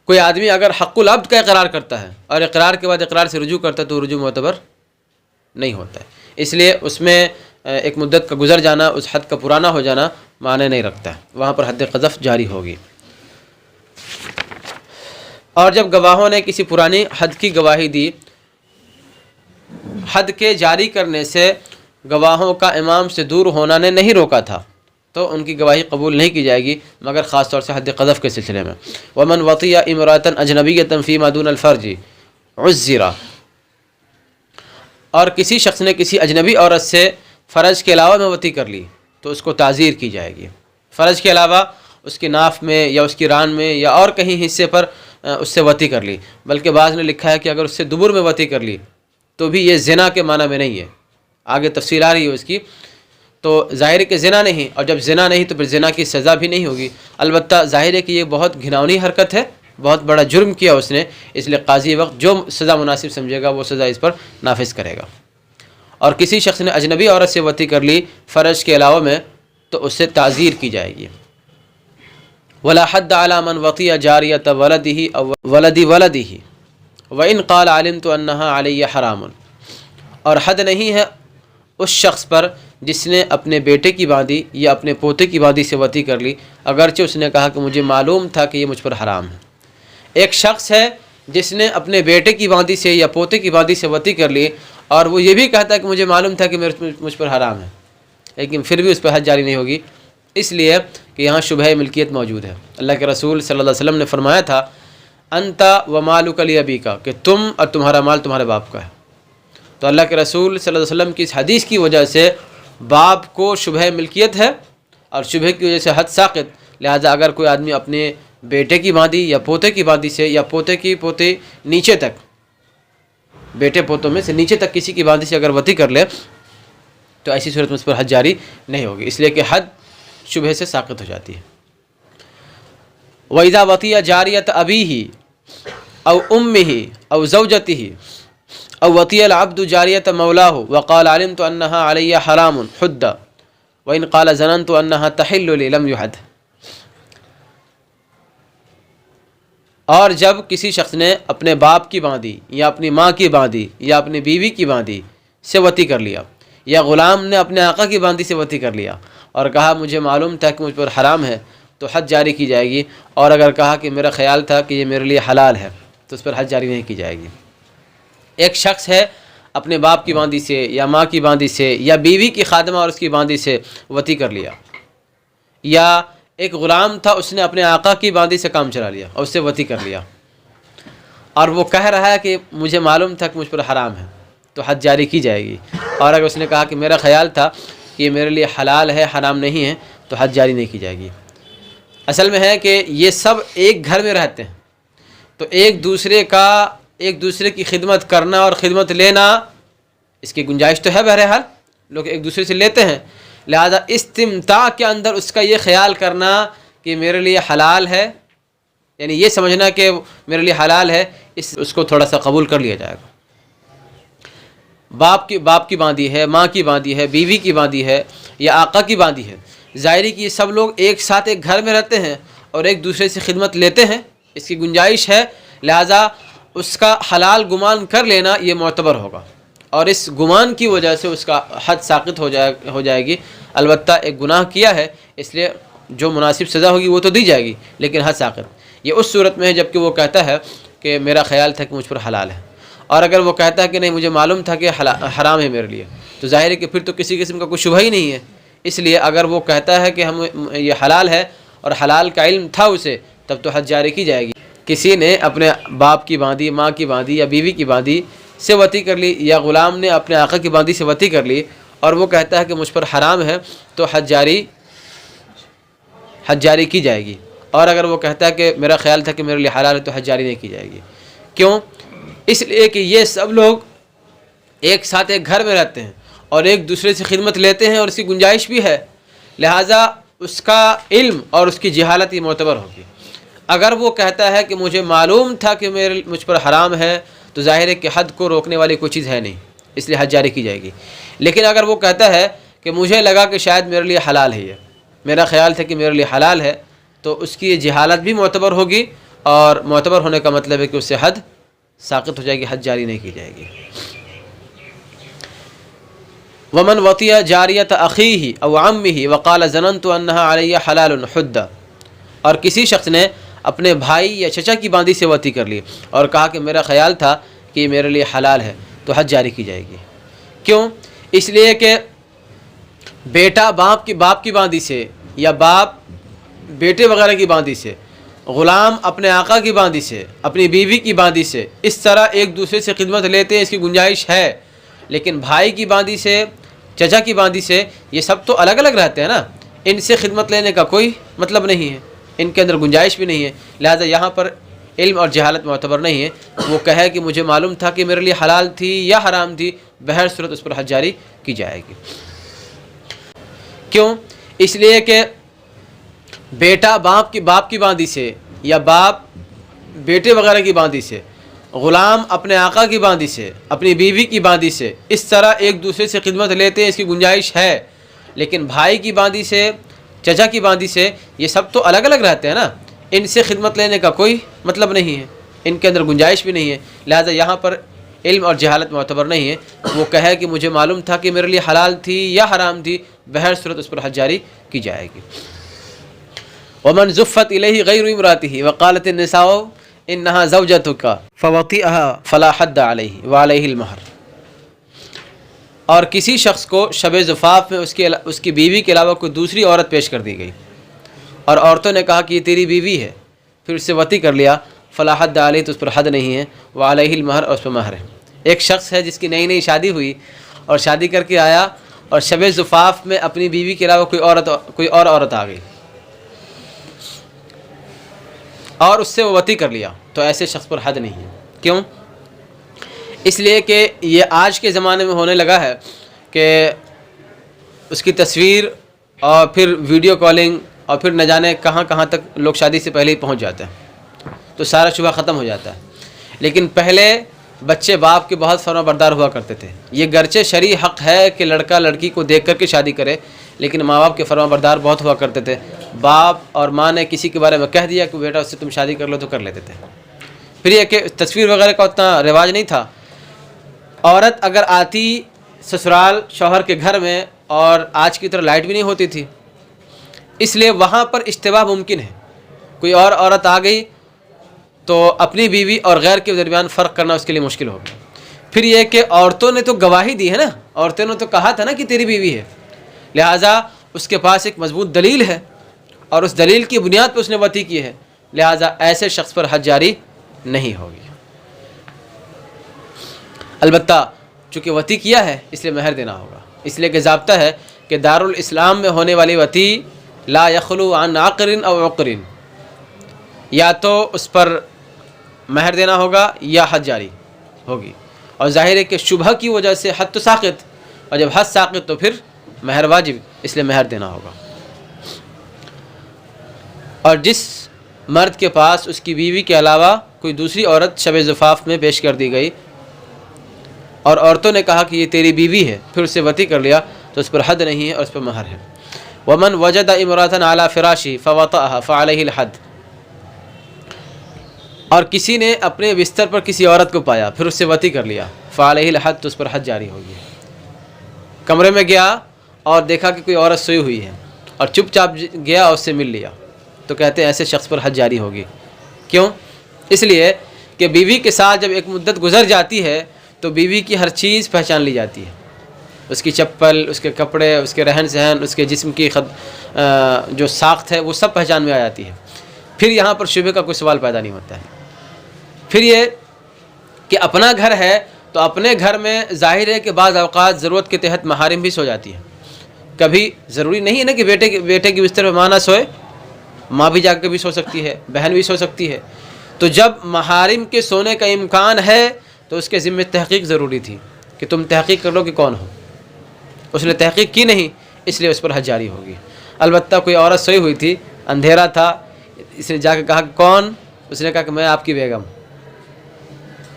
کوئی آدمی اگر حق العبد کا اقرار کرتا ہے اور اقرار کے بعد اقرار سے رجوع کرتا ہے تو رجوع معتبر نہیں ہوتا ہے، اس لیے اس میں ایک مدت کا گزر جانا، اس حد کا پرانا ہو جانا معنی نہیں رکھتا ہے، وہاں پر حد قذف جاری ہوگی۔ اور جب گواہوں نے کسی پرانی حد کی گواہی دی، حد کے جاری کرنے سے گواہوں کا امام سے دور ہونا نے نہیں روکا تھا، تو ان کی گواہی قبول نہیں کی جائے گی، مگر خاص طور سے حد قذف کے سلسلے میں۔ ومن وطیع امرأة اجنبیۃ فیما دون الفرج عذر، اور کسی شخص نے کسی اجنبی عورت سے فرج کے علاوہ میں وطی کر لی تو اس کو تعزیر کی جائے گی، فرج کے علاوہ اس کی ناف میں یا اس کی ران میں یا اور کہیں حصے پر اس سے وطی کر لی، بلکہ بعض نے لکھا ہے کہ اگر اس سے دبر میں وطی کر لی تو بھی یہ زنا کے معنی میں نہیں ہے، آگے تفصیل آ رہی ہے اس کی، تو ظاہر ہے کہ زنا نہیں، اور جب زنا نہیں تو پھر زنا کی سزا بھی نہیں ہوگی، البتہ ظاہر ہے کہ یہ بہت گھناؤنی حرکت ہے، بہت بڑا جرم کیا اس نے، اس لیے قاضی وقت جو سزا مناسب سمجھے گا وہ سزا اس پر نافذ کرے گا۔ اور کسی شخص نے اجنبی عورت سے وطی کر لی فرج کے علاوہ میں تو اس سے تعزیر کی جائے گی۔ ولا حد علی من وطیع جاریۃ ولدہ او ولد ولدہ وان قال علمت انها علی حرام، اور حد نہیں ہے اس شخص پر جس نے اپنے بیٹے کی باندھی یا اپنے پوتے کی باندھی سے وطی کر لی، اگرچہ اس نے کہا کہ مجھے معلوم تھا کہ یہ مجھ پر حرام ہے۔ ایک شخص ہے جس نے اپنے بیٹے کی باندھی سے یا پوتے کی باندھی سے وطی کر لی، اور وہ یہ بھی کہتا ہے کہ مجھے معلوم تھا کہ مجھ پر حرام ہے، لیکن پھر بھی اس پر حد جاری نہیں ہوگی، اس لیے کہ یہاں شبہ ملکیت موجود ہے۔ اللہ کے رسول صلی اللہ علیہ وسلم نے فرمایا تھا انت و مالک لابیک، کہ تم اور تمہارا مال تمہارے باپ کا ہے، تو اللہ کے رسول صلی اللہ علیہ وسلم کی اس حدیث کی وجہ سے باپ کو شبہ ملکیت ہے، اور شبہ کی وجہ سے حد ساقط، لہذا اگر کوئی آدمی اپنے بیٹے کی باندھی یا پوتے کی باندھی سے یا پوتے کی پوتے نیچے تک، بیٹے پوتوں میں سے نیچے تک کسی کی باندھی سے اگر وطی کر لے تو ایسی صورت میں اس پر حد جاری نہیں ہوگی، اس لیے کہ حد شبہ سے ساقط ہو جاتی ہے۔ وَإِذَا وَطِيَ جَارِيَةَ أَبِيهِ أَوْ أُمِّهِ أَوْ زَوْجَتِهِ أَوْ وَطِيَ الْعَبْدُ جَارِيَةَ مَوْلَاهُ وَقَالَ عَلِمْتُ أَنَّهَا عَلَيَّ حَرَامٌ حُدَّ وَإِنْ قَالَ ظَنَنْتُ أَنَّهَا تَحِلُّ لِي لَمْ يُحَدْ۔ اور جب کسی شخص نے اپنے باپ کی باندھی یا اپنی ماں کی باندھی یا اپنی بیوی کی باندھی سے وطی کر لیا، یا غلام نے اپنے آقا کی باندھی سے وطی کر لیا اور کہا مجھے معلوم تھا کہ مجھ پر حرام ہے، تو حد جاری کی جائے گی، اور اگر کہا کہ میرا خیال تھا کہ یہ میرے لیے حلال ہے تو اس پر حد جاری نہیں کی جائے گی۔ ایک شخص ہے اپنے باپ کی باندھی سے یا ماں کی باندھی سے یا بیوی کی خادمہ اور اس کی باندھی سے وطی کر لیا، یا ایک غلام تھا اس نے اپنے آقا کی باندھی سے کام چلا لیا اور اس سے وطی کر لیا، اور وہ کہہ رہا ہے کہ مجھے معلوم تھا کہ مجھ پر حرام ہے، تو حد جاری کی جائے گی، اور اگر اس نے کہا کہ میرا خیال تھا کہ یہ میرے لیے حلال ہے حرام نہیں ہے تو حد جاری نہیں کی جائے گی۔ اصل میں ہے کہ یہ سب ایک گھر میں رہتے ہیں، تو ایک دوسرے کی خدمت کرنا اور خدمت لینا اس کی گنجائش تو ہے، بہرحال لوگ ایک دوسرے سے لیتے ہیں، لہذا استمتاع کے اندر اس کا یہ خیال کرنا کہ میرے لیے حلال ہے، یعنی یہ سمجھنا کہ میرے لیے حلال ہے، اس کو تھوڑا سا قبول کر لیا جائے گا۔ باپ کی باندھی ہے، ماں کی باندھی ہے، بیوی کی باندھی ہے یا آقا کی باندھی ہے، ظاہری کہ یہ سب لوگ ایک ساتھ ایک گھر میں رہتے ہیں اور ایک دوسرے سے خدمت لیتے ہیں، اس کی گنجائش ہے، لہذا اس کا حلال گمان کر لینا یہ معتبر ہوگا، اور اس گمان کی وجہ سے اس کا حد ساقط ہو جائے گی۔ البتہ ایک گناہ کیا ہے اس لیے جو مناسب سزا ہوگی وہ تو دی جائے گی، لیکن حد ساقط یہ اس صورت میں ہے جب کہ وہ کہتا ہے کہ میرا خیال تھا کہ مجھ پر حلال ہے، اور اگر وہ کہتا ہے کہ نہیں مجھے معلوم تھا کہ حرام ہے میرے لیے، تو ظاہر ہے کہ پھر تو کسی قسم کا کوئی شبہ ہی نہیں ہے۔ اس لیے اگر وہ کہتا ہے کہ یہ حلال ہے اور حلال کا علم تھا اسے، تب تو حد جاری کی جائے گی۔ کسی نے اپنے باپ کی باندھی، ماں کی باندھی یا بیوی کی باندھی سے وطی کر لی، یا غلام نے اپنے آقا کی باندھی سے وطی کر لی اور وہ کہتا ہے کہ مجھ پر حرام ہے، تو حد جاری کی جائے گی، اور اگر وہ کہتا ہے کہ میرا خیال تھا کہ میرے لیے حلال ہے تو حد جاری نہیں کی جائے گی۔ کیوں؟ اس لیے کہ یہ سب لوگ ایک ساتھ ایک گھر میں رہتے ہیں اور ایک دوسرے سے خدمت لیتے ہیں اور اس کی گنجائش بھی ہے، لہٰذا اس کا علم اور اس کی جہالت یہ معتبر ہوگی۔ اگر وہ کہتا ہے کہ مجھے معلوم تھا کہ مجھ پر حرام ہے، تو ظاہر ہے کہ حد کو روکنے والی کوئی چیز ہے نہیں، اس لیے حد جاری کی جائے گی۔ لیکن اگر وہ کہتا ہے کہ مجھے لگا کہ شاید میرے لیے حلال ہے، یہ میرا خیال تھا کہ میرے لیے حلال ہے، تو اس کی یہ جہالت بھی معتبر ہوگی، اور معتبر ہونے کا مطلب ہے کہ اس سے حد ساقط ہو جائے گی، حد جاری نہیں کی جائے گی۔ ومن وطی جاریۃ اخیہ او عمہ وقال ظننت انہا علی حلال حد، اور کسی شخص نے اپنے بھائی یا چچا کی باندھی سے وطی کر لی اور کہا کہ میرا خیال تھا کہ یہ میرے لیے حلال ہے، تو حد جاری کی جائے گی۔ کیوں؟ اس لیے کہ بیٹا باپ کی باندھی سے یا باپ بیٹے وغیرہ کی باندھی سے، غلام اپنے آقا کی باندھی سے، اپنی بیوی کی باندھی سے، اس طرح ایک دوسرے سے خدمت لیتے ہیں، اس کی گنجائش ہے، لیکن بھائی کی باندھی سے، چچا کی باندھی سے، یہ سب تو الگ الگ رہتے ہیں نا، ان سے خدمت لینے کا کوئی مطلب نہیں ہے، ان کے اندر گنجائش بھی نہیں ہے، لہذا یہاں پر علم اور جہالت معتبر نہیں ہے۔ وہ کہے کہ مجھے معلوم تھا کہ میرے لیے حلال تھی یا حرام تھی، بہر صورت اس پر حد جاری کی جائے گی۔ کیوں؟ اس لیے کہ بیٹا باپ کی باندھی سے یا باپ بیٹے وغیرہ کی باندھی سے، غلام اپنے آقا کی باندھی سے، اپنی بیوی کی باندھی سے، اس طرح ایک دوسرے سے خدمت لیتے ہیں، اس کی گنجائش ہے، لیکن بھائی کی باندھی سے، چچا کی باندھی سے، یہ سب تو الگ الگ رہتے ہیں نا، ان سے خدمت لینے کا کوئی مطلب نہیں ہے، ان کے اندر گنجائش بھی نہیں ہے، لہذا یہاں پر علم اور جہالت معتبر نہیں ہے۔ وہ کہے کہ مجھے معلوم تھا کہ میرے لیے حلال تھی یا حرام تھی، بہر صورت اس پر حد جاری کی جائے گی۔ ومن زفت الیہ غیر امرأتہ وقالت النساء انہا زوجتک فوطئها فلا حد علیہ وعلیہ المہر، اور کسی شخص کو شب زفاف میں اس کی بیوی کے علاوہ کوئی دوسری عورت پیش کر دی گئی اور عورتوں نے کہا کہ یہ تیری بیوی ہے، پھر اس سے وطی کر لیا، فلا حد علیہ، تو اس پر حد نہیں ہے، وعلیہ المہر، اور اس پر مہر ہے۔ ایک شخص ہے جس کی نئی شادی ہوئی اور شادی کر کے آیا اور شب زفاف میں اپنی بیوی کے علاوہ کوئی اور عورت آ گئی اور اس سے وہ وطی کر لیا، تو ایسے شخص پر حد نہیں ہے۔ کیوں؟ اس لیے کہ یہ آج کے زمانے میں ہونے لگا ہے کہ اس کی تصویر اور پھر ویڈیو کالنگ اور پھر نہ جانے کہاں تک لوگ شادی سے پہلے ہی پہنچ جاتے ہیں، تو سارا شبہ ختم ہو جاتا ہے۔ لیکن پہلے بچے باپ کے بہت فرما بردار ہوا کرتے تھے۔ یہ گرچہ شرعی حق ہے کہ لڑکا لڑکی کو دیکھ کر کے شادی کرے، لیکن ماں باپ کے فرما بردار بہت ہوا کرتے تھے۔ باپ اور ماں نے کسی کے بارے میں کہہ دیا کہ بیٹا اس سے تم شادی کر لو تو کر لیتے تھے۔ پھر یہ کہ تصویر وغیرہ کا اتنا رواج نہیں تھا۔ عورت اگر آتی سسرال شوہر کے گھر میں، اور آج کی طرح لائٹ بھی نہیں ہوتی تھی، اس لیے وہاں پر اشتباہ ممکن ہے۔ کوئی اور عورت آ گئی تو اپنی بیوی اور غیر کے درمیان فرق کرنا اس کے لیے مشکل ہوگا۔ پھر یہ کہ عورتوں نے تو گواہی دی ہے نا، عورتوں نے تو کہا تھا نا کہ تیری بیوی ہے، لہٰذا اس کے پاس ایک مضبوط دلیل ہے، اور اس دلیل کی بنیاد پہ اس نے وطی کی ہے، لہٰذا ایسے شخص پر حد جاری نہیں ہوگی۔ البتہ چونکہ وطی کیا ہے اس لیے مہر دینا ہوگا، اس لیے کہ ضابطہ ہے کہ دارالاسلام میں ہونے والی وطی لا یخلو عن عقر او عقر، یا تو اس پر مہر دینا ہوگا یا حد جاری ہوگی، اور ظاہر ہے کہ شبہ کی وجہ سے حد تو ساقط، اور جب حد ساقط تو پھر مہر واجب، اس لیے مہر دینا ہوگا۔ اور جس مرد کے پاس اس کی بیوی کے علاوہ کوئی دوسری عورت شب زفاف میں پیش کر دی گئی اور عورتوں نے کہا کہ یہ تیری بیوی ہے، پھر اسے وطی کر لیا، تو اس پر حد نہیں ہے اور اس پر مہر ہے۔ ومن وجد امرأة على فراشی فوطأها فعلیہ الحد، اور کسی نے اپنے بستر پر کسی عورت کو پایا پھر اس سے وطی کر لیا، فعلیہ الحد، تو اس پر حد جاری ہوگی۔ کمرے میں گیا اور دیکھا کہ کوئی عورت سوئی ہوئی ہے اور چپ چاپ گیا اور اس سے مل لیا، تو کہتے ہیں ایسے شخص پر حد جاری ہوگی۔ کیوں؟ اس لیے کہ بیوی کے ساتھ جب ایک مدت گزر جاتی ہے تو بیوی کی ہر چیز پہچان لی جاتی ہے، اس کی چپل، اس کے کپڑے، اس کے رہن سہن، اس کے جسم کی جو ساخت ہے وہ سب پہچان میں آ جاتی ہے۔ پھر یہاں پر شبہ کا کوئی سوال پیدا نہیں ہوتا ہے۔ پھر یہ کہ اپنا گھر ہے تو اپنے گھر میں ظاہر ہے کہ بعض اوقات ضرورت کے تحت محارم بھی سو جاتی ہے۔ کبھی ضروری نہیں ہے نا کہ بیٹے کی بستر میں ماں نہ سوئے، ماں بھی جا کے بھی سو سکتی ہے، بہن بھی سو سکتی ہے۔ تو جب محارم کے سونے کا امکان ہے تو اس کے ذمہ تحقیق ضروری تھی کہ تم تحقیق کر لو کہ کون ہو۔ اس نے تحقیق کی نہیں، اس لیے اس پر حد جاری ہوگی۔ البتہ کوئی عورت سوئی ہوئی تھی، اندھیرا تھا، اس نے جا کے کہا کہ کون؟ اس نے کہا کہ میں آپ کی بیگم،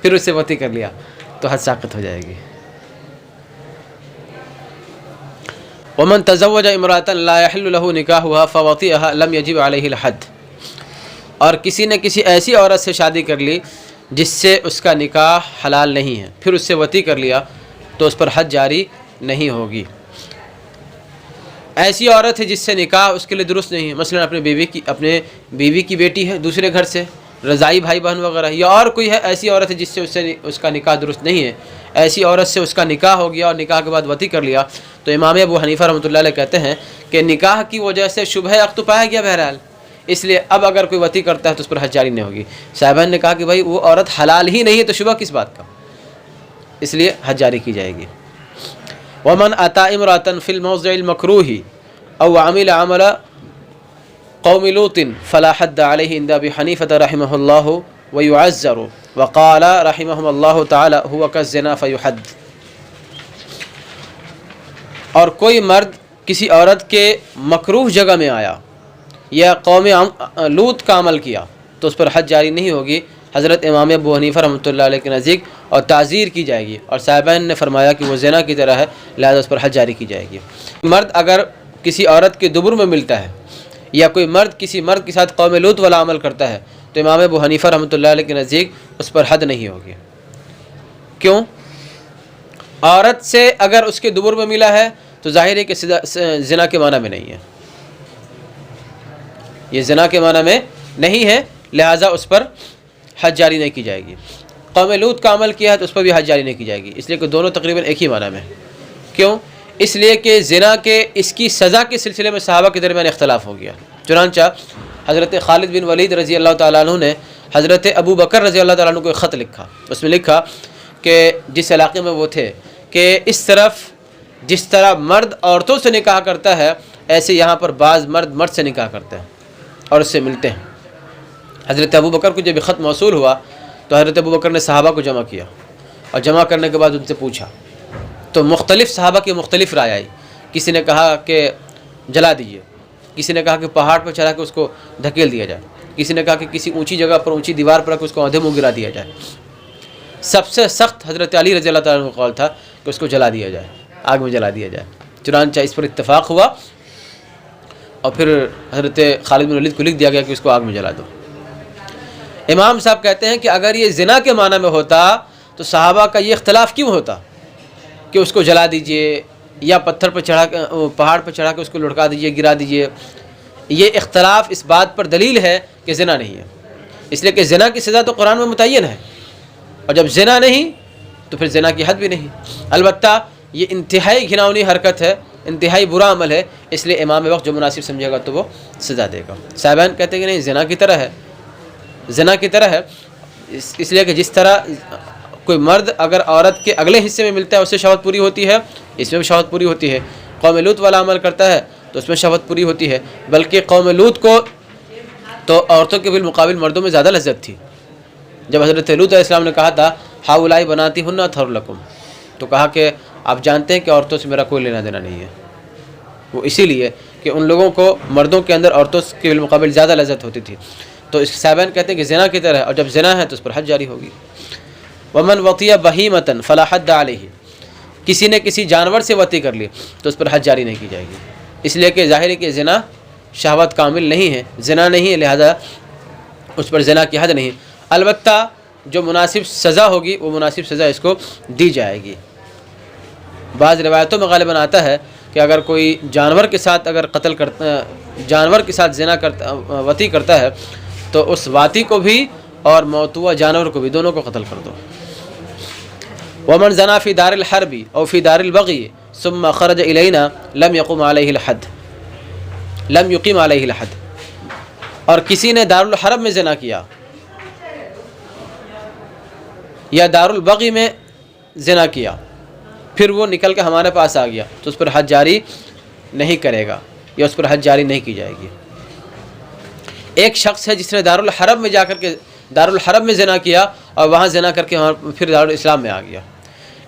پھر اس سے وطی کر لیا تو حد ساقط ہو جائے گی۔ ومن تزوج امرأة لا يحل له نکاحها فوطئها لم يجب عليه الحد، اور کسی نے کسی ایسی عورت سے شادی کر لی جس سے اس کا نکاح حلال نہیں ہے، پھر اس سے وطی کر لیا تو اس پر حد جاری نہیں ہوگی۔ ایسی عورت ہے جس سے نکاح اس کے لیے درست نہیں ہے، مثلا اپنے بیوی کی بیٹی ہے دوسرے گھر سے، رضائی بھائی بہن وغیرہ، یا اور کوئی ہے ایسی عورت ہے جس سے اس کا نکاح درست نہیں ہے، ایسی عورت سے اس کا نکاح ہو گیا اور نکاح کے بعد وطی کر لیا، تو امام ابو حنیفہ رحمۃ اللہ علیہ کہتے ہیں کہ نکاح کی وجہ سے شبہ عقد تو پایا گیا بہرحال، اس لیے اب اگر کوئی وطی کرتا ہے تو اس پر حد جاری نہیں ہوگی۔ صاحبان نے کہا کہ بھائی وہ عورت حلال ہی نہیں ہے تو شبہ کس بات کا، اس لیے حد جاری کی جائے گی۔ ومن اتی امرأة فی الموضع المکروہ او عمل عمل قوم لوط فلا حد علیہ عند ابی حنیفہ رحمہ اللہ ویعذر وقال رحمہ اللہ تعالی هو کالزنا فیحد، اور کوئی مرد کسی عورت کے مکروہ جگہ میں آیا یا قوم لوط کا عمل کیا تو اس پر حد جاری نہیں ہوگی حضرت امام ابو حنیفہ رحمۃ اللہ علیہ کے نزدیک، اور تعزیر کی جائے گی، اور صاحبین نے فرمایا کہ وہ زنا کی طرح ہے، لہذا اس پر حد جاری کی جائے گی۔ مرد اگر کسی عورت کے دبر میں ملتا ہے یا کوئی مرد کسی مرد کے ساتھ قوم لوط والا عمل کرتا ہے تو امام ابو حنیفہ رحمۃ اللہ علیہ کے نزدیک اس پر حد نہیں ہوگی۔ کیوں؟ عورت سے اگر اس کے دبر میں ملا ہے تو ظاہر ہے کہ زنا کے معنی میں نہیں ہے، یہ زنا کے معنی میں نہیں ہے، لہٰذا اس پر حد جاری نہیں کی جائے گی۔ قوم لوط کا عمل کیا ہے تو اس پر بھی حد جاری نہیں کی جائے گی، اس لیے کہ دونوں تقریباً ایک ہی معنی میں۔ کیوں؟ اس لیے کہ زنا کے اس کی سزا کے سلسلے میں صحابہ کے درمیان اختلاف ہو گیا، چنانچہ حضرت خالد بن ولید رضی اللہ تعالیٰ عنہ نے حضرت ابو بکر رضی اللہ تعالیٰ عنہ کو ایک خط لکھا، اس میں لکھا کہ جس علاقے میں وہ تھے کہ اس طرف جس طرح مرد عورتوں سے نکاح کرتا ہے ایسے یہاں پر بعض مرد مرد سے نکاح کرتے ہیں اور اس سے ملتے ہیں۔ حضرت ابو بکر کو جب یہ خط موصول ہوا تو حضرت ابو بکر نے صحابہ کو جمع کیا، اور جمع کرنے کے بعد ان سے پوچھا تو مختلف صحابہ کی مختلف رائے آئی۔ کسی نے کہا کہ جلا دیجیے، کسی نے کہا کہ پہاڑ پر چڑھا کے اس کو دھکیل دیا جائے، کسی نے کہا کہ کسی اونچی جگہ پر اونچی دیوار پر رکھ اس کو آدھے منہ گرا دیا جائے۔ سب سے سخت حضرت علی رضی اللہ تعالیٰ عنہ کا قول تھا کہ اس کو جلا دیا جائے، آگ میں جلا دیا جائے۔ چنانچہ اس پر اتفاق ہوا اور پھر حضرت خالد بن ولید کو لکھ دیا گیا کہ اس کو آگ میں جلا دو۔ امام صاحب کہتے ہیں کہ اگر یہ زنا کے معنی میں ہوتا تو صحابہ کا یہ اختلاف کیوں ہوتا کہ اس کو جلا دیجئے یا پتھر پر چڑھا پہاڑ پر چڑھا کے اس کو لڑکا دیجئے، گرا دیجئے۔ یہ اختلاف اس بات پر دلیل ہے کہ زنا نہیں ہے، اس لیے کہ زنا کی سزا تو قرآن میں متعین ہے، اور جب زنا نہیں تو پھر زنا کی حد بھی نہیں۔ البتہ یہ انتہائی گھناؤنی حرکت ہے، انتہائی برا عمل ہے، اس لیے امام وقت جو مناسب سمجھے گا تو وہ سزا دے گا۔ صاحبان کہتے ہیں کہ نہیں، زنا کی طرح ہے، زنا کی طرح ہے، اس لیے کہ جس طرح کوئی مرد اگر عورت کے اگلے حصے میں ملتا ہے اس سے شہوت پوری ہوتی ہے، اس میں بھی شہوت پوری ہوتی ہے۔ قوم لوط والا عمل کرتا ہے تو اس میں شہوت پوری ہوتی ہے، بلکہ قوم لوط کو تو عورتوں کے بالمقابل مردوں میں زیادہ لذت تھی۔ جب حضرت لوط علیہ السلام نے کہا تھا ہاؤلائی بناتی ہن اطہر لکم، تو کہا کہ آپ جانتے ہیں کہ عورتوں سے میرا کوئی لینا دینا نہیں ہے۔ وہ اسی لیے کہ ان لوگوں کو مردوں کے اندر عورتوں کے بالمقابل زیادہ لذت ہوتی تھی۔ تو اس صاحبان کہتے ہیں کہ زنا کی طرح ہے، اور جب زنا ہے تو اس پر حد جاری ہوگی۔ ومن وطی بہیمۃ فلا حد علیہ، کسی نے کسی جانور سے وطی کر لی تو اس پر حد جاری نہیں کی جائے گی، اس لیے کہ ظاہر ہے کہ زنا شہوت کامل نہیں ہے، زنا نہیں ہے، لہذا اس پر زنا کی حد نہیں۔ البتہ جو مناسب سزا ہوگی وہ مناسب سزا اس کو دی جائے گی۔ بعض روایتوں میں غالباً آتا ہے کہ اگر کوئی جانور کے ساتھ اگر قتل کرتا، جانور کے ساتھ زنا کرتا، وطی کرتا ہے تو اس واتی کو بھی اور موتوا جانور کو بھی، دونوں کو قتل کر دو۔ ومن زنا فی دار الحرب او فی دار البغی ثم خرج الینا لم یقم علیہ الحد، لم یقیم علیہ الحد، اور کسی نے دار الحرب میں زنا کیا یا دار البغی میں زنا کیا، پھر وہ نکل کے ہمارے پاس آ گیا تو اس پر حد جاری نہیں کرے گا یا اس پر حد جاری نہیں کی جائے گی۔ ایک شخص ہے جس نے دار الحرب میں جا کر کے دار الحرب میں زنا کیا اور وہاں زنا کر کے پھر دار الاسلام میں آ گیا،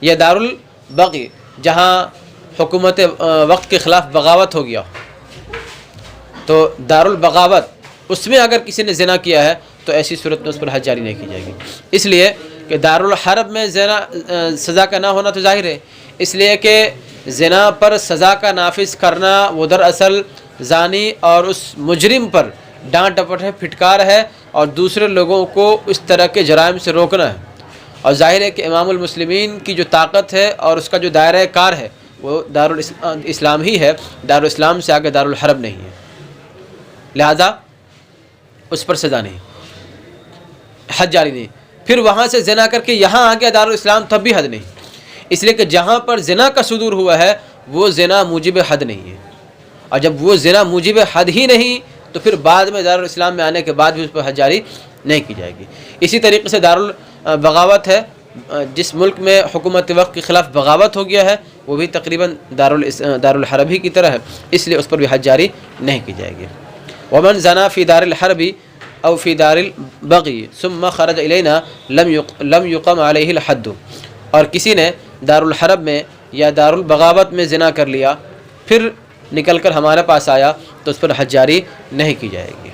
یا دار البغی جہاں حکومت وقت کے خلاف بغاوت ہو گیا، تو دار البغاوت اس میں اگر کسی نے زنا کیا ہے تو ایسی صورت میں اس پر حد جاری نہیں کی جائے گی، اس لیے کہ دار الحرب میں زنا سزا کا نہ ہونا تو ظاہر ہے، اس لیے کہ زنا پر سزا کا نافذ کرنا وہ دراصل زانی اور اس مجرم پر ڈانٹ ڈپٹ ہے، پھٹکار ہے، اور دوسرے لوگوں کو اس طرح کے جرائم سے روکنا ہے۔ اور ظاہر ہے کہ امام المسلمین کی جو طاقت ہے اور اس کا جو دائرہ کار ہے وہ دارالاسلام ہی ہے، دارالاسلام سے آگے دارالحرب نہیں ہے، لہذا اس پر سزا نہیں، حد جاری نہیں۔ پھر وہاں سے زنا کر کے یہاں آ گیا دارالاسلام تب بھی حد نہیں، اس لیے کہ جہاں پر زنا کا صدور ہوا ہے وہ زنا موجب حد نہیں ہے، اور جب وہ زنا موجب حد ہی نہیں تو پھر بعد میں دارالاسلام میں آنے کے بعد بھی اس پر حد جاری نہیں کی جائے گی۔ اسی طریقے سے دارالبغاوت ہے، جس ملک میں حکومت وقت کے خلاف بغاوت ہو گیا ہے وہ بھی تقریباً دارالحرب ہی کی طرح ہے، اس لیے اس پر بھی حد جاری نہیں کی جائے گی۔ ومن زنا فی دار الحرب او فی دار البغی ثم خرج الینا لم یقم علیہ الحد، اور کسی نے دار الحرب میں یا دار البغاوت میں زنا کر لیا پھر نکل کر ہمارے پاس آیا تو اس پر حد جاری نہیں کی جائے گی۔